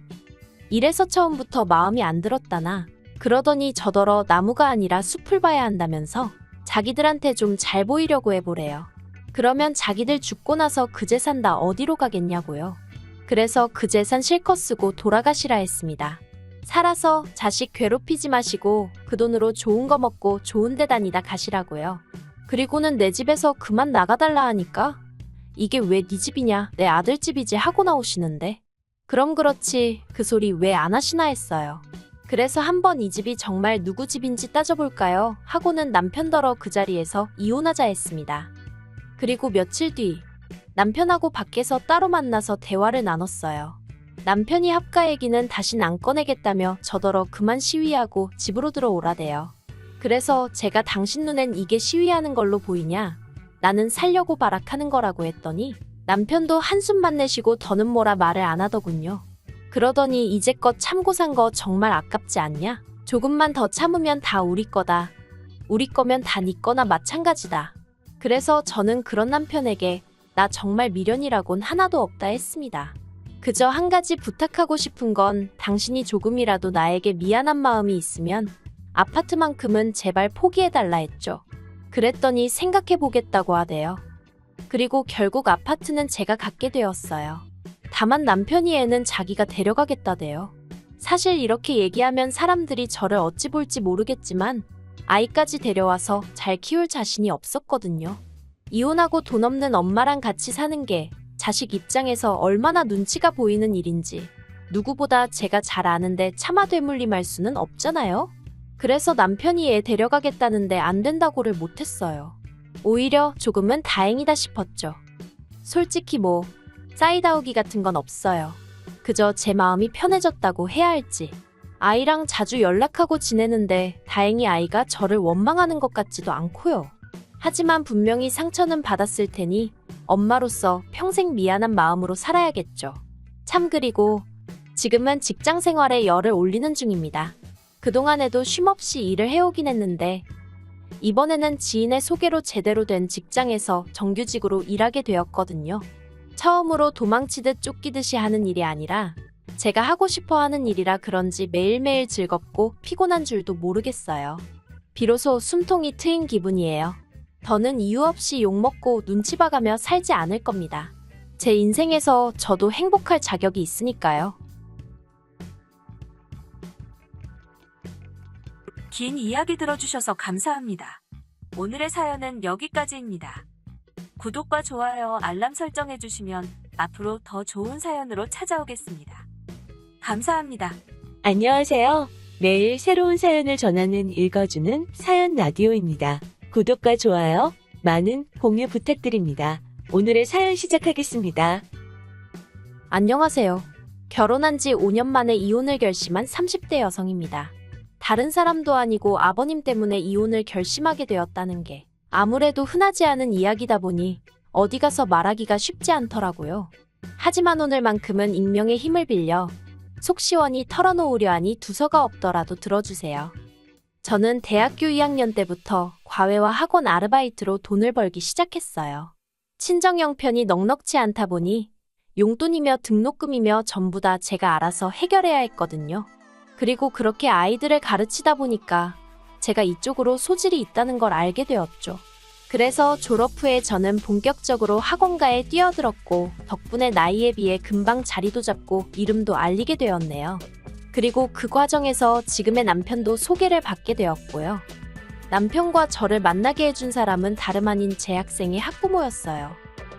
이래서 처음부터 마음이 안 들었다나 그러더니 저더러 나무가 아니라 숲을 봐야 한다면서 자기들한테 좀 잘 보이려고 해보래요. 그러면 자기들 죽고 나서 그 재산 다 어디로 가겠냐고요. 그래서 그 재산 실컷 쓰고 돌아가시라 했습니다. 살아서 자식 괴롭히지 마시고 그 돈으로 좋은 거 먹고 좋은 데 다니다 가시라고요. 그리고는 내 집에서 그만 나가달라 하니까 이게 왜 네 집이냐, 내 아들 집이지 하고 나오시는데, 그럼 그렇지 그 소리 왜 안 하시나 했어요. 그래서 한번 이 집이 정말 누구 집인지 따져볼까요? 하고는 남편더러 그 자리에서 이혼하자 했습니다. 그리고 며칠 뒤 남편하고 밖에서 따로 만나서 대화를 나눴어요. 남편이 합가 얘기는 다신 안 꺼내겠다며 저더러 그만 시위하고 집으로 들어오라대요. 그래서 제가 당신 눈엔 이게 시위하는 걸로 보이냐? 나는 살려고 발악하는 거라고 했더니 남편도 한숨만 내쉬고 더는 뭐라 말을 안 하더군요. 그러더니 이제껏 참고 산 거 정말 아깝지 않냐? 조금만 더 참으면 다 우리 거다. 우리 거면 다 네 거나 마찬가지다. 그래서 저는 그런 남편에게 나 정말 미련이라곤 하나도 없다 했습니다. 그저 한 가지 부탁하고 싶은 건 당신이 조금이라도 나에게 미안한 마음이 있으면 아파트만큼은 제발 포기해달라 했죠. 그랬더니 생각해보겠다고 하대요. 그리고 결국 아파트는 제가 갖게 되었어요. 다만 남편이 애는 자기가 데려가겠다대요. 사실 이렇게 얘기하면 사람들이 저를 어찌 볼지 모르겠지만 아이까지 데려와서 잘 키울 자신이 없었거든요. 이혼하고 돈 없는 엄마랑 같이 사는 게 자식 입장에서 얼마나 눈치가 보이는 일인지 누구보다 제가 잘 아는데 차마 되물림할 수는 없잖아요. 그래서 남편이 애 데려가겠다는데 안 된다고를 못했어요. 오히려 조금은 다행이다 싶었죠. 솔직히 뭐 사이다우기 같은 건 없어요. 그저 제 마음이 편해졌다고 해야 할지. 아이랑 자주 연락하고 지내는데 다행히 아이가 저를 원망하는 것 같지도 않고요. 하지만 분명히 상처는 받았을 테니 엄마로서 평생 미안한 마음으로 살아야겠죠. 참 그리고 지금은 직장 생활에 열을 올리는 중입니다. 그동안에도 쉼없이 일을 해오긴 했는데 이번에는 지인의 소개로 제대로 된 직장에서 정규직으로 일하게 되었거든요. 처음으로 도망치듯 쫓기듯이 하는 일이 아니라 제가 하고 싶어 하는 일이라 그런지 매일매일 즐겁고 피곤한 줄도 모르겠어요. 비로소 숨통이 트인 기분이에요. 더는 이유 없이 욕먹고 눈치 봐가며 살지 않을 겁니다. 제 인생에서 저도 행복할 자격이 있으니까요. 긴 이야기 들어주셔서 감사합니다. 오늘의 사연은 여기까지입니다. 구독과 좋아요, 알람 설정해주시면 앞으로 더 좋은 사연으로 찾아오겠습니다. 감사합니다. 안녕하세요. 매일 새로운 사연을 전하는 읽어주는 사연 라디오입니다. 구독과 좋아요, 많은 공유 부탁드립니다. 오늘의 사연 시작하겠습니다. 안녕하세요. 결혼한 지 5년 만에 이혼을 결심한 30대 여성입니다. 다른 사람도 아니고 아버님 때문에 이혼을 결심하게 되었다는 게 아무래도 흔하지 않은 이야기다 보니 어디 가서 말하기가 쉽지 않더라고요. 하지만 오늘만큼은 익명의 힘을 빌려 속 시원히 털어놓으려 하니 두서가 없더라도 들어주세요. 저는 대학교 2학년 때부터 과외와 학원 아르바이트로 돈을 벌기 시작했어요. 친정 형편이 넉넉지 않다 보니 용돈이며 등록금이며 전부 다 제가 알아서 해결해야 했거든요. 그리고 그렇게 아이들을 가르치다 보니까 제가 이쪽으로 소질이 있다는 걸 알게 되었죠. 그래서 졸업 후에 저는 본격적으로 학원가에 뛰어들었고 덕분에 나이에 비해 금방 자리도 잡고 이름도 알리게 되었네요. 그리고 그 과정에서 지금의 남편도 소개를 받게 되었고요. 남편과 저를 만나게 해준 사람은 다름 아닌 제 학생의 학부모였어요.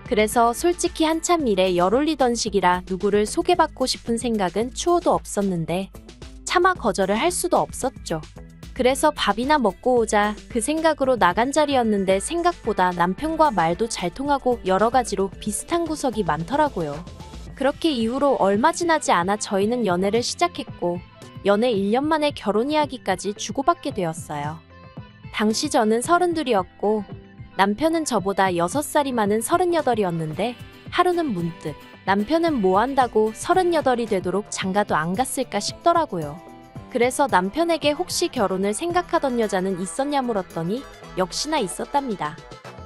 그래서 솔직히 한참 일에 열 올리던 시기라 누구를 소개받고 싶은 생각은 추호도 없었는데 차마 거절을 할 수도 없었죠. 그래서 밥이나 먹고 오자 그 생각으로 나간 자리였는데 생각보다 남편과 말도 잘 통하고 여러 가지로 비슷한 구석이 많더라고요. 그렇게 이후로 얼마 지나지 않아 저희는 연애를 시작했고 연애 1년 만에 결혼 이야기까지 주고받게 되었어요. 당시 저는 32이었고 남편은 저보다 6살이 많은 38이었는데 하루는 문득 남편은 뭐 한다고 38이 되도록 장가도 안 갔을까 싶더라고요. 그래서 남편에게 혹시 결혼을 생각하던 여자는 있었냐 물었더니 역시나 있었답니다.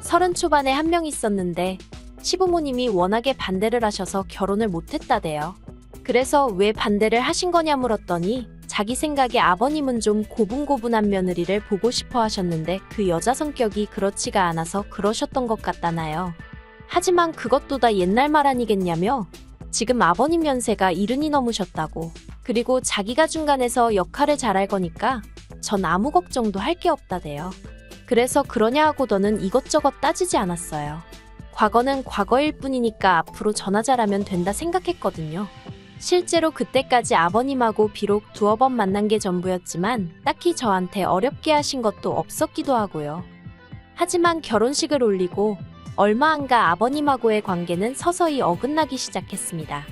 30 초반에 한 명 있었는데 시부모님이 워낙에 반대를 하셔서 결혼을 못했다대요. 그래서 왜 반대를 하신 거냐 물었더니 자기 생각에 아버님은 좀 고분고분한 며느리를 보고 싶어 하셨는데 그 여자 성격이 그렇지가 않아서 그러셨던 것 같다나요. 하지만 그것도 다 옛날 말 아니겠냐며 지금 아버님 연세가 70이 넘으셨다고. 그리고 자기가 중간에서 역할을 잘할 거니까 전 아무 걱정도 할 게 없다대요. 그래서 그러냐 하고더는 이것저것 따지지 않았어요. 과거는 과거일 뿐이니까 앞으로 전화 잘하면 된다 생각했거든요. 실제로 그때까지 아버님하고 비록 두어 번 만난 게 전부였지만 딱히 저한테 어렵게 하신 것도 없었기도 하고요. 하지만 결혼식을 올리고 얼마 안 가 아버님하고의 관계는 서서히 어긋나기 시작했습니다.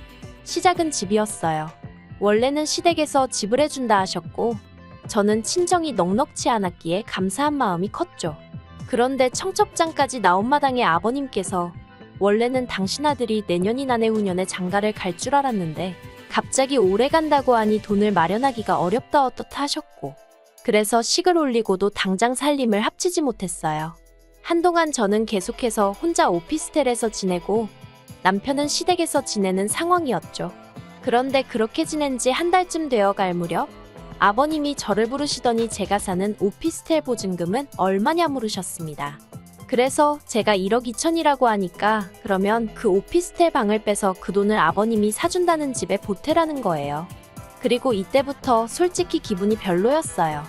시작은 집이었어요. 원래는 시댁에서 집을 해준다 하셨고 저는 친정이 넉넉치 않았기에 감사한 마음이 컸죠. 그런데 청첩장까지 나온 마당에 아버님께서 원래는 당신 아들이 내년이나 내후년에 장가를 갈 줄 알았는데 갑자기 오래 간다고 하니 돈을 마련하기가 어렵다 어떻다 하셨고 그래서 식을 올리고도 당장 살림을 합치지 못했어요. 한동안 저는 계속해서 혼자 오피스텔에서 지내고 남편은 시댁에서 지내는 상황이었죠. 그런데 그렇게 지낸 지 한 달쯤 되어 갈 무렵 아버님이 저를 부르시더니 제가 사는 오피스텔 보증금은 얼마냐 물으셨습니다. 그래서 제가 1억 2천이라고 하니까 그러면 그 오피스텔 방을 빼서 그 돈을 아버님이 사준다는 집에 보태라는 거예요. 그리고 이때부터 솔직히 기분이 별로였어요.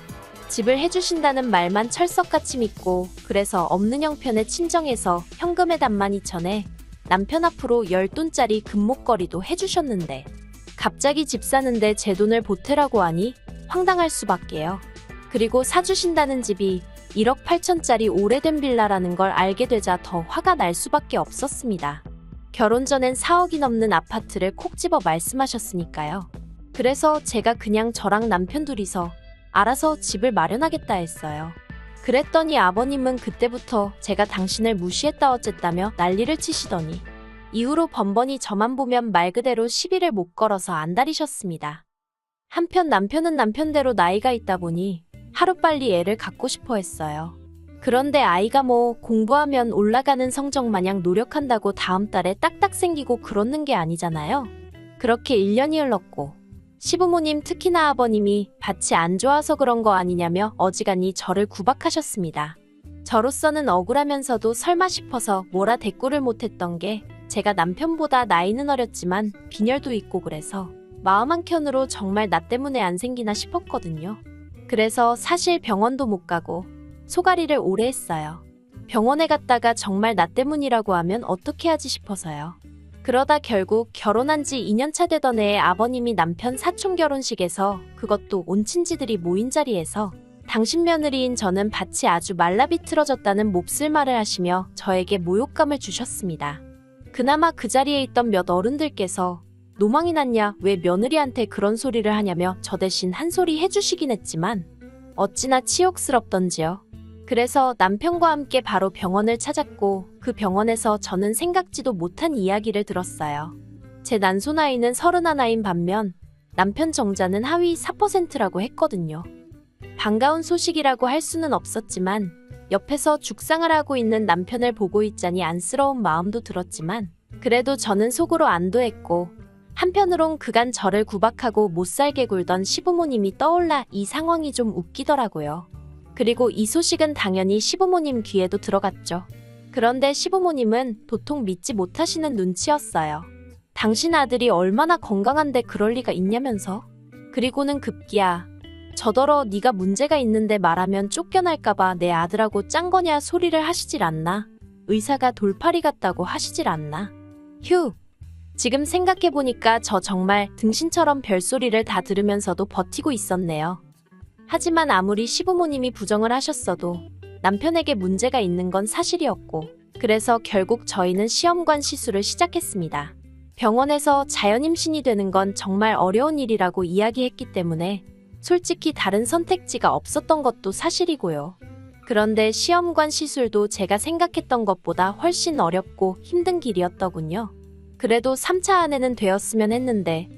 집을 해주신다는 말만 철석같이 믿고 그래서 없는 형편의 친정에서 현금에 단만 2천에 남편 앞으로 10돈짜리 금목걸이도 해주셨는데 갑자기 집 사는데 제 돈을 보태라고 하니 황당할 수밖에요. 그리고 사주신다는 집이 1억 8천짜리 오래된 빌라라는 걸 알게 되자 더 화가 날 수밖에 없었습니다. 결혼 전엔 4억이 넘는 아파트를 콕 집어 말씀하셨으니까요. 그래서 제가 그냥 저랑 남편 둘이서 알아서 집을 마련하겠다 했어요. 그랬더니 아버님은 그때부터 제가 당신을 무시했다 어쨌다며 난리를 치시더니 이후로 번번이 저만 보면 말 그대로 시비를 못 걸어서 안달이셨습니다. 한편 남편은 남편대로 나이가 있다 보니 하루빨리 애를 갖고 싶어 했어요. 그런데 아이가 뭐 공부하면 올라가는 성적 마냥 노력한다고 다음 달에 딱딱 생기고 그러는 게 아니잖아요. 그렇게 1년이 흘렀고 시부모님 특히나 아버님이 밭이 안 좋아서 그런 거 아니냐며 어지간히 저를 구박하셨습니다. 저로서는 억울하면서도 설마 싶어서 뭐라 대꾸를 못했던 게 제가 남편보다 나이는 어렸지만 빈혈도 있고 그래서 마음 한켠으로 정말 나 때문에 안 생기나 싶었거든요. 그래서 사실 병원도 못 가고 소가리를 오래 했어요. 병원에 갔다가 정말 나 때문이라고 하면 어떻게 하지 싶어서요. 그러다 결국 결혼한 지 2년차 되던 해에 아버님이 남편 사촌 결혼식에서 그것도 온 친지들이 모인 자리에서 당신 며느리인 저는 밭이 아주 말라 비틀어졌다는 몹쓸 말을 하시며 저에게 모욕감을 주셨습니다. 그나마 그 자리에 있던 몇 어른들께서 노망이 났냐 왜 며느리한테 그런 소리를 하냐며 저 대신 한 소리 해주시긴 했지만 어찌나 치욕스럽던지요. 그래서 남편과 함께 바로 병원을 찾았고 그 병원에서 저는 생각지도 못한 이야기를 들었어요. 제 난소 나이는 31인 반면 남편 정자는 하위 4%라고 했거든요. 반가운 소식이라고 할 수는 없었지만 옆에서 죽상을 하고 있는 남편을 보고 있자니 안쓰러운 마음도 들었지만 그래도 저는 속으로 안도했고 한편으론 그간 저를 구박하고 못살게 굴던 시부모님이 떠올라 이 상황이 좀 웃기더라고요. 그리고 이 소식은 당연히 시부모님 귀에도 들어갔죠. 그런데 시부모님은 도통 믿지 못하시는 눈치였어요. 당신 아들이 얼마나 건강한데 그럴 리가 있냐면서? 그리고는 급기야 저더러 네가 문제가 있는데 말하면 쫓겨날까봐 내 아들하고 짠 거냐 소리를 하시질 않나? 의사가 돌팔이 같다고 하시질 않나. 휴. 지금 생각해보니까 저 정말 등신처럼 별소리를 다 들으면서도 버티고 있었네요. 하지만 아무리 시부모님이 부정을 하셨어도 남편에게 문제가 있는 건 사실이었고, 그래서 결국 저희는 시험관 시술을 시작했습니다. 병원에서 자연임신이 되는 건 정말 어려운 일이라고 이야기했기 때문에 솔직히 다른 선택지가 없었던 것도 사실이고요. 그런데 시험관 시술도 제가 생각했던 것보다 훨씬 어렵고 힘든 길이었더군요. 그래도 3차 안에는 되었으면 했는데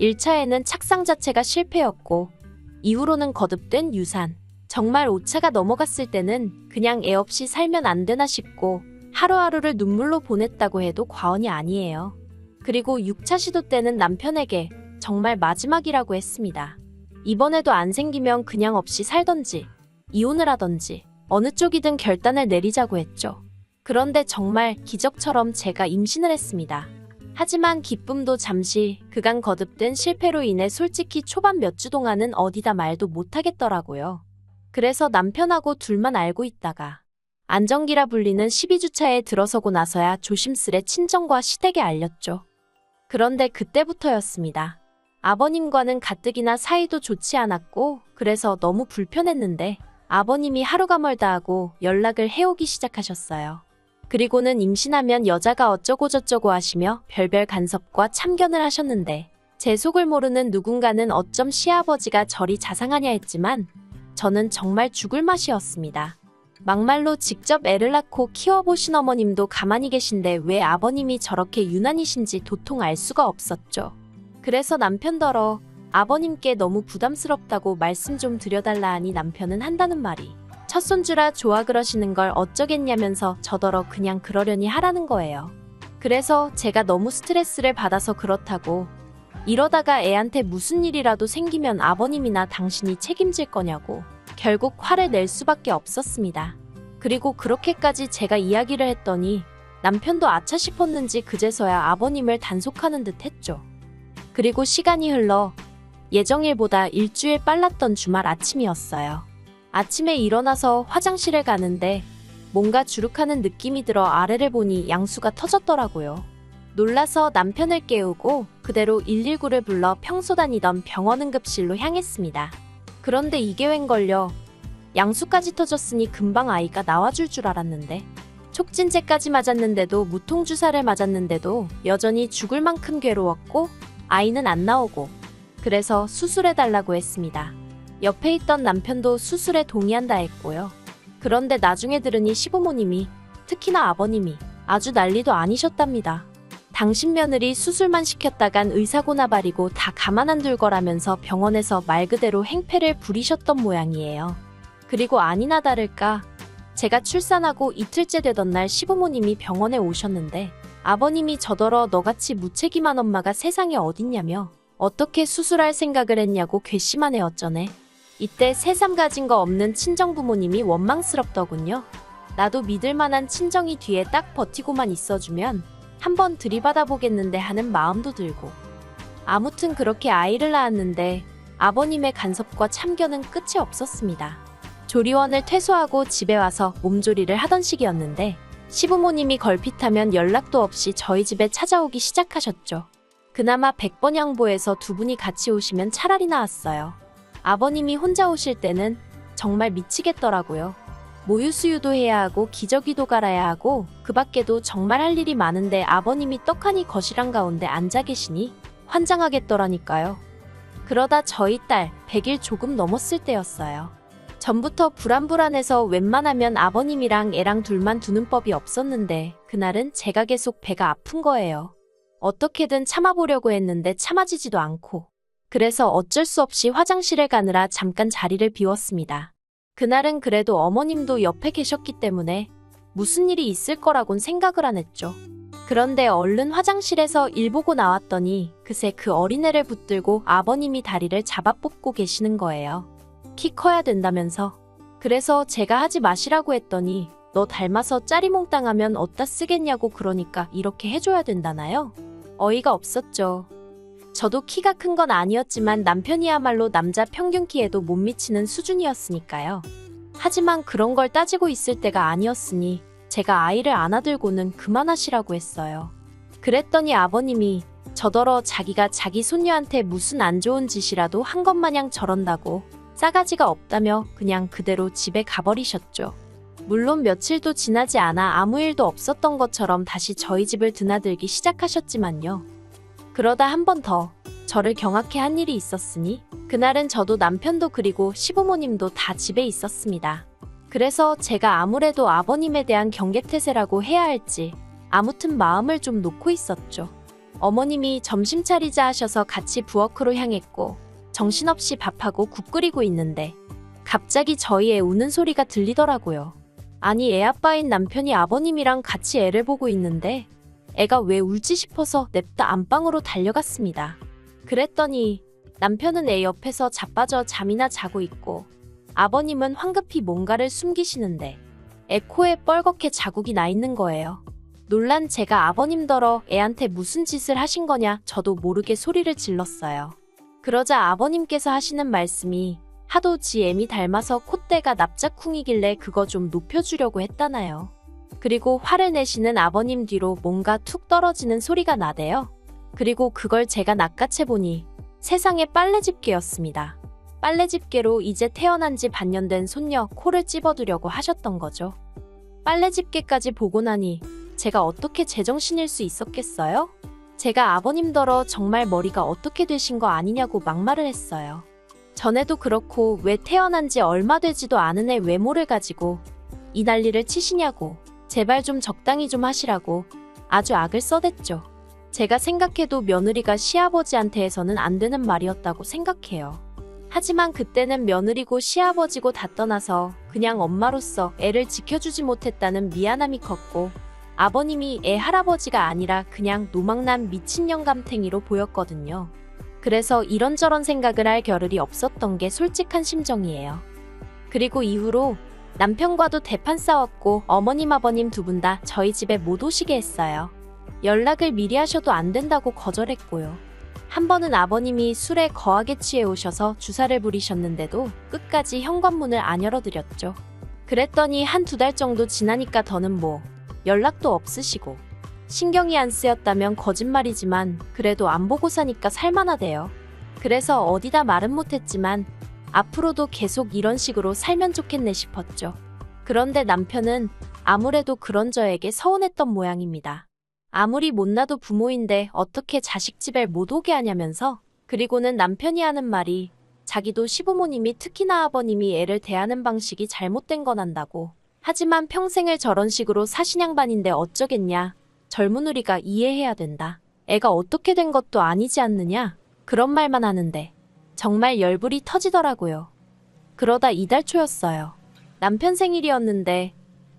1차에는 착상 자체가 실패였고 이후로는 거듭된 유산. 정말 5차가 넘어갔을 때는 그냥 애 없이 살면 안 되나 싶고 하루하루를 눈물로 보냈다고 해도 과언이 아니에요. 그리고 6차 시도 때는 남편에게 정말 마지막이라고 했습니다. 이번에도 안 생기면 그냥 없이 살던지 이혼을 하던지 어느 쪽이든 결단을 내리자고 했죠. 그런데 정말 기적처럼 제가 임신을 했습니다. 하지만 기쁨도 잠시, 그간 거듭된 실패로 인해 솔직히 초반 몇 주 동안은 어디다 말도 못하겠더라고요. 그래서 남편하고 둘만 알고 있다가 안정기라 불리는 12주차에 들어서고 나서야 조심스레 친정과 시댁에 알렸죠. 그런데 그때부터였습니다. 아버님과는 가뜩이나 사이도 좋지 않았고 그래서 너무 불편했는데 아버님이 하루가 멀다 하고 연락을 해오기 시작하셨어요. 그리고는 임신하면 여자가 어쩌고저쩌고 하시며 별별 간섭과 참견을 하셨는데 제 속을 모르는 누군가는 어쩜 시아버지가 저리 자상하냐 했지만 저는 정말 죽을 맛이었습니다. 막말로 직접 애를 낳고 키워보신 어머님도 가만히 계신데 왜 아버님이 저렇게 유난이신지 도통 알 수가 없었죠. 그래서 남편더러 아버님께 너무 부담스럽다고 말씀 좀 드려달라 하니 남편은 한다는 말이 첫손주라 좋아 그러시는 걸 어쩌겠냐면서 저더러 그냥 그러려니 하라는 거예요. 그래서 제가 너무 스트레스를 받아서 그렇다고 이러다가 애한테 무슨 일이라도 생기면 아버님이나 당신이 책임질 거냐고 결국 화를 낼 수밖에 없었습니다. 그리고 그렇게까지 제가 이야기를 했더니 남편도 아차 싶었는지 그제서야 아버님을 단속하는 듯 했죠. 그리고 시간이 흘러 예정일보다 일주일 빨랐던 주말 아침이었어요. 아침에 일어나서 화장실에 가는데 뭔가 주룩하는 느낌이 들어 아래를 보니 양수가 터졌더라고요. 놀라서 남편을 깨우고 그대로 119를 불러 평소 다니던 병원 응급실로 향했습니다. 그런데 이게 웬걸요. 양수까지 터졌으니 금방 아이가 나와줄 줄 알았는데 촉진제까지 맞았는데도 무통주사를 맞았는데도 여전히 죽을 만큼 괴로웠고 아이는 안 나오고 그래서 수술해달라고 했습니다. 옆에 있던 남편도 수술에 동의한다 했고요. 그런데 나중에 들으니 시부모님이 특히나 아버님이 아주 난리도 아니셨답니다. 당신 며느리 수술만 시켰다간 의사고 나발이고 다 가만 안 둘 거라면서 병원에서 말 그대로 행패를 부리셨던 모양이에요. 그리고 아니나 다를까 제가 출산하고 이틀째 되던 날 시부모님이 병원에 오셨는데 아버님이 저더러 너같이 무책임한 엄마가 세상에 어딨냐며 어떻게 수술할 생각을 했냐고 괘씸하네 어쩌네. 이때 새삼 가진 거 없는 친정부모님이 원망스럽더군요. 나도 믿을 만한 친정이 뒤에 딱 버티고만 있어주면 한번 들이받아 보겠는데 하는 마음도 들고. 아무튼 그렇게 아이를 낳았는데 아버님의 간섭과 참견은 끝이 없었습니다. 조리원을 퇴소하고 집에 와서 몸조리를 하던 시기였는데 시부모님이 걸핏하면 연락도 없이 저희 집에 찾아오기 시작하셨죠. 그나마 100번 양보해서 두 분이 같이 오시면 차라리 나았어요. 아버님이 혼자 오실 때는 정말 미치겠더라고요. 모유수유도 해야 하고 기저귀도 갈아야 하고 그 밖에도 정말 할 일이 많은데 아버님이 떡하니 거실 한가운데 앉아 계시니 환장하겠더라니까요. 그러다 저희 딸 100일 조금 넘었을 때였어요. 전부터 불안해서 웬만하면 아버님이랑 애랑 둘만 두는 법이 없었는데 그날은 제가 계속 배가 아픈 거예요. 어떻게든 참아보려고 했는데 참아지지도 않고 그래서 어쩔 수 없이 화장실에 가느라 잠깐 자리를 비웠습니다. 그날은 그래도 어머님도 옆에 계셨기 때문에 무슨 일이 있을 거라곤 생각을 안 했죠. 그런데 얼른 화장실에서 일 보고 나왔더니 그새 그 어린애를 붙들고 아버님이 다리를 잡아 뽑고 계시는 거예요. 키 커야 된다면서. 그래서 제가 하지 마시라고 했더니 너 닮아서 짜리몽땅하면 어디다 쓰겠냐고 그러니까 이렇게 해줘야 된다나요? 어이가 없었죠. 저도 키가 큰 건 아니었지만 남편이야말로 남자 평균 키에도 못 미치는 수준이었으니까요. 하지만 그런 걸 따지고 있을 때가 아니었으니 제가 아이를 안아들고는 그만하시라고 했어요. 그랬더니 아버님이 저더러 자기가 자기 손녀한테 무슨 안 좋은 짓이라도 한 것 마냥 저런다고 싸가지가 없다며 그냥 그대로 집에 가버리셨죠. 물론 며칠도 지나지 않아 아무 일도 없었던 것처럼 다시 저희 집을 드나들기 시작하셨지만요. 그러다 한 번 더 저를 경악해 한 일이 있었으니 그날은 저도 남편도 그리고 시부모님도 다 집에 있었습니다. 그래서 제가 아무래도 아버님에 대한 경계태세라고 해야 할지 아무튼 마음을 좀 놓고 있었죠. 어머님이 점심 차리자 하셔서 같이 부엌으로 향했고 정신없이 밥하고 국 끓이고 있는데 갑자기 저희 애 우는 소리가 들리더라고요. 아니 애 아빠인 남편이 아버님이랑 같이 애를 보고 있는데 애가 왜 울지 싶어서 냅다 안방으로 달려갔습니다. 그랬더니 남편은 애 옆에서 자빠져 잠이나 자고 있고 아버님은 황급히 뭔가를 숨기시는데 애 코에 뻘겋게 자국이 나 있는 거예요. 놀란 제가 아버님더러 애한테 무슨 짓을 하신 거냐 저도 모르게 소리를 질렀어요. 그러자 아버님께서 하시는 말씀이 하도 지 애미 닮아서 콧대가 납작쿵이길래 그거 좀 높여주려고 했다나요. 그리고 화를 내시는 아버님 뒤로 뭔가 툭 떨어지는 소리가 나대요. 그리고 그걸 제가 낚아채보니 세상에 빨래집게였습니다. 빨래집게로 이제 태어난 지 반년 된 손녀 코를 찝어두려고 하셨던 거죠. 빨래집게까지 보고 나니 제가 어떻게 제정신일 수 있었겠어요? 제가 아버님더러 정말 머리가 어떻게 되신 거 아니냐고 막말을 했어요. 전에도 그렇고 왜 태어난 지 얼마 되지도 않은 애 외모를 가지고 이 난리를 치시냐고 제발 좀 적당히 좀 하시라고 아주 악을 써댔죠. 제가 생각해도 며느리가 시아버지한테 해서는 안 되는 말이었다고 생각해요. 하지만 그때는 며느리고 시아버지고 다 떠나서 그냥 엄마로서 애를 지켜주지 못했다는 미안함이 컸고 아버님이 애 할아버지가 아니라 그냥 노망난 미친 영감탱이로 보였거든요. 그래서 이런저런 생각을 할 겨를이 없었던 게 솔직한 심정이에요. 그리고 이후로 남편과도 대판 싸웠고 어머님 아버님 두 분 다 저희 집에 못 오시게 했어요. 연락을 미리 하셔도 안 된다고 거절했고요. 한 번은 아버님이 술에 거하게 취해 오셔서 주사를 부리셨는데도 끝까지 현관문을 안 열어드렸죠. 그랬더니 한두 달 정도 지나니까 더는 뭐 연락도 없으시고 신경이 안 쓰였다면 거짓말이지만 그래도 안 보고 사니까 살만하대요. 그래서 어디다 말은 못했지만 앞으로도 계속 이런 식으로 살면 좋겠네 싶었죠. 그런데 남편은 아무래도 그런 저에게 서운했던 모양입니다. 아무리 못나도 부모인데 어떻게 자식 집에 못 오게 하냐면서 그리고는 남편이 하는 말이 자기도 시부모님이 특히나 아버님이 애를 대하는 방식이 잘못된 건 안다고 하지만 평생을 저런 식으로 사신 양반인데 어쩌겠냐. 젊은 우리가 이해해야 된다. 애가 어떻게 된 것도 아니지 않느냐. 그런 말만 하는데 정말 열불이 터지더라고요. 그러다 이달 초였어요. 남편 생일이었는데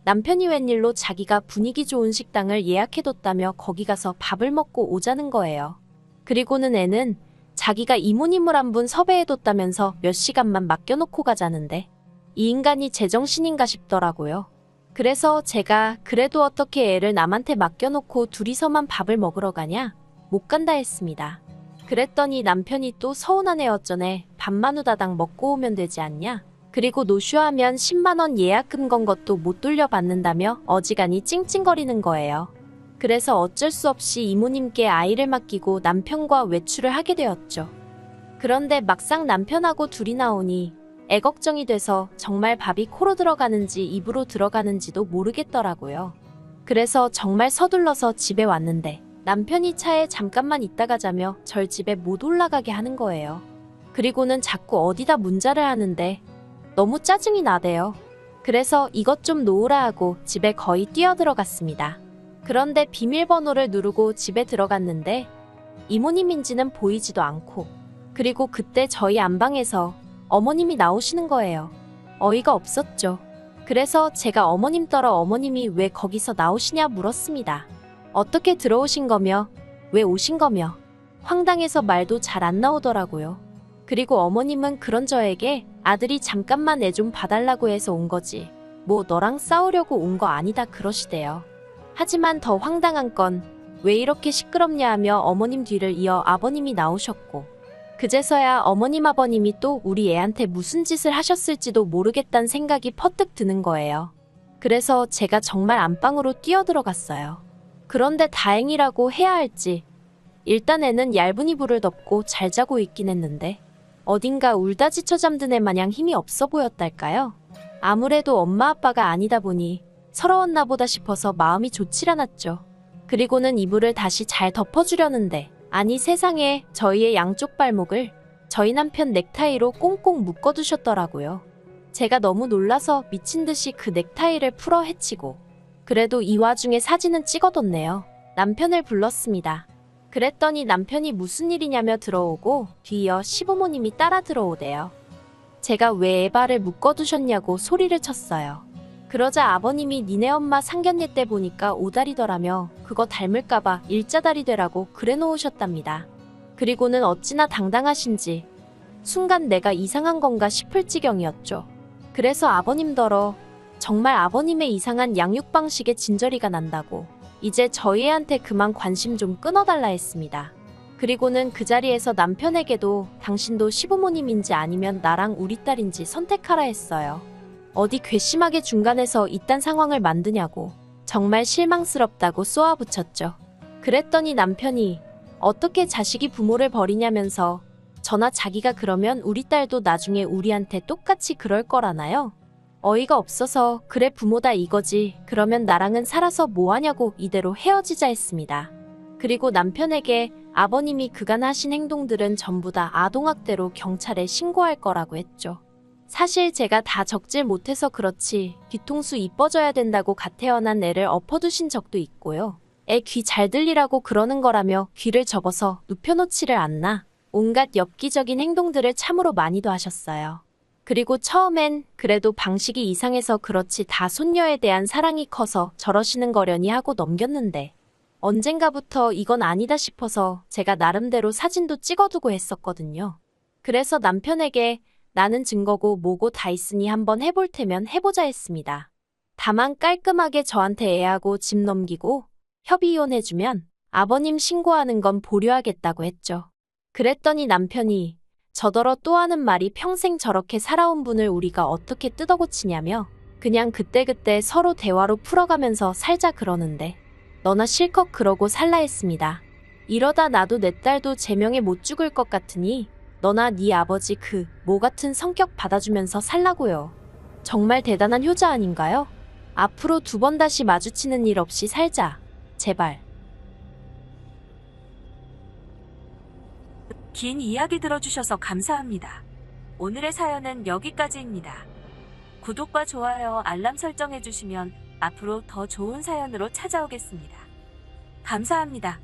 남편이 웬일로 자기가 분위기 좋은 식당을 예약해뒀다며 거기 가서 밥을 먹고 오자는 거예요. 그리고는 애는 자기가 이모님을 한 분 섭외해뒀다면서 몇 시간만 맡겨놓고 가자는데 이 인간이 제정신인가 싶더라고요. 그래서 제가 그래도 어떻게 애를 남한테 맡겨놓고 둘이서만 밥을 먹으러 가냐? 못 간다 했습니다. 그랬더니 남편이 또 서운한 애 어쩌네. 밥만 후다닥 먹고 오면 되지 않냐? 그리고 노쇼하면 10만 원 예약금 건 것도 못 돌려받는다며 어지간히 찡찡거리는 거예요. 그래서 어쩔 수 없이 이모님께 아이를 맡기고 남편과 외출을 하게 되었죠. 그런데 막상 남편하고 둘이 나오니 애 걱정이 돼서 정말 밥이 코로 들어가는지 입으로 들어가는지도 모르겠더라고요. 그래서 정말 서둘러서 집에 왔는데 남편이 차에 잠깐만 있다 가자며 절 집에 못 올라가게 하는 거예요. 그리고는 자꾸 어디다 문자를 하는데 너무 짜증이 나대요. 그래서 이것 좀 놓으라 하고 집에 거의 뛰어들어갔습니다. 그런데 비밀번호를 누르고 집에 들어갔는데 이모님인지는 보이지도 않고 그리고 그때 저희 안방에서 어머님이 나오시는 거예요. 어이가 없었죠. 그래서 제가 어머님 떨어 어머님이 왜 거기서 나오시냐 물었습니다. 어떻게 들어오신 거며 왜 오신 거며 황당해서 말도 잘 안 나오더라고요. 그리고 어머님은 그런 저에게 아들이 잠깐만 애 좀 봐달라고 해서 온 거지 뭐 너랑 싸우려고 온 거 아니다 그러시대요. 하지만 더 황당한 건 왜 이렇게 시끄럽냐 하며 어머님 뒤를 이어 아버님이 나오셨고 그제서야 어머님 아버님이 또 우리 애한테 무슨 짓을 하셨을지도 모르겠다는 생각이 퍼뜩 드는 거예요. 그래서 제가 정말 안방으로 뛰어들어갔어요. 그런데 다행이라고 해야 할지 일단 애는 얇은 이불을 덮고 잘 자고 있긴 했는데 어딘가 울다 지쳐 잠든 애 마냥 힘이 없어 보였달까요? 아무래도 엄마 아빠가 아니다 보니 서러웠나 보다 싶어서 마음이 좋질 않았죠. 그리고는 이불을 다시 잘 덮어주려는데 아니 세상에 저희의 양쪽 발목을 저희 남편 넥타이로 꽁꽁 묶어두셨더라고요. 제가 너무 놀라서 미친 듯이 그 넥타이를 풀어 헤치고 그래도 이 와중에 사진은 찍어뒀네요. 남편을 불렀습니다. 그랬더니 남편이 무슨 일이냐며 들어오고 뒤이어 시부모님이 따라 들어오대요. 제가 왜 에바를 묶어두셨냐고 소리를 쳤어요. 그러자 아버님이 니네 엄마 상견례 때 보니까 오다리더라며 그거 닮을까봐 일자다리 되라고 그래 놓으셨답니다. 그리고는 어찌나 당당하신지 순간 내가 이상한 건가 싶을 지경이었죠. 그래서 아버님더러 정말 아버님의 이상한 양육 방식에 진저리가 난다고 이제 저희 애한테 그만 관심 좀 끊어달라 했습니다. 그리고는 그 자리에서 남편에게도 당신도 시부모님인지 아니면 나랑 우리 딸인지 선택하라 했어요. 어디 괘씸하게 중간에서 이딴 상황을 만드냐고 정말 실망스럽다고 쏘아붙였죠. 그랬더니 남편이 어떻게 자식이 부모를 버리냐면서 저나 자기가 그러면 우리 딸도 나중에 우리한테 똑같이 그럴 거라나요? 어이가 없어서 그래 부모다 이거지 그러면 나랑은 살아서 뭐하냐고 이대로 헤어지자 했습니다. 그리고 남편에게 아버님이 그간 하신 행동들은 전부 다 아동학대로 경찰에 신고할 거라고 했죠. 사실 제가 다 적질 못해서 그렇지 뒤통수 이뻐져야 된다고 갓 태어난 애를 엎어두신 적도 있고요. 애 귀 잘 들리라고 그러는 거라며 귀를 접어서 눕혀놓지를 않나 온갖 엽기적인 행동들을 참으로 많이도 하셨어요. 그리고 처음엔 그래도 방식이 이상해서 그렇지 다 손녀에 대한 사랑이 커서 저러시는 거려니 하고 넘겼는데 언젠가부터 이건 아니다 싶어서 제가 나름대로 사진도 찍어두고 했었거든요. 그래서 남편에게 나는 증거고 뭐고 다 있으니 한번 해볼 테면 해보자 했습니다. 다만 깔끔하게 저한테 애하고 집 넘기고 협의 이혼해주면 아버님 신고하는 건 보류하겠다고 했죠. 그랬더니 남편이 저더러 또 하는 말이 평생 저렇게 살아온 분을 우리가 어떻게 뜯어고치냐며 그냥 그때그때 서로 대화로 풀어가면서 살자 그러는데 너나 실컷 그러고 살라 했습니다. 이러다 나도 내 딸도 제명에 못 죽을 것 같으니 너나 네 아버지 그 모 같은 성격 받아주면서 살라고요. 정말 대단한 효자 아닌가요? 앞으로 2번 다시 마주치는 일 없이 살자. 제발. 긴 이야기 들어주셔서 감사합니다. 오늘의 사연은 여기까지입니다. 구독과 좋아요, 알람 설정해주시면 앞으로 더 좋은 사연으로 찾아오겠습니다. 감사합니다.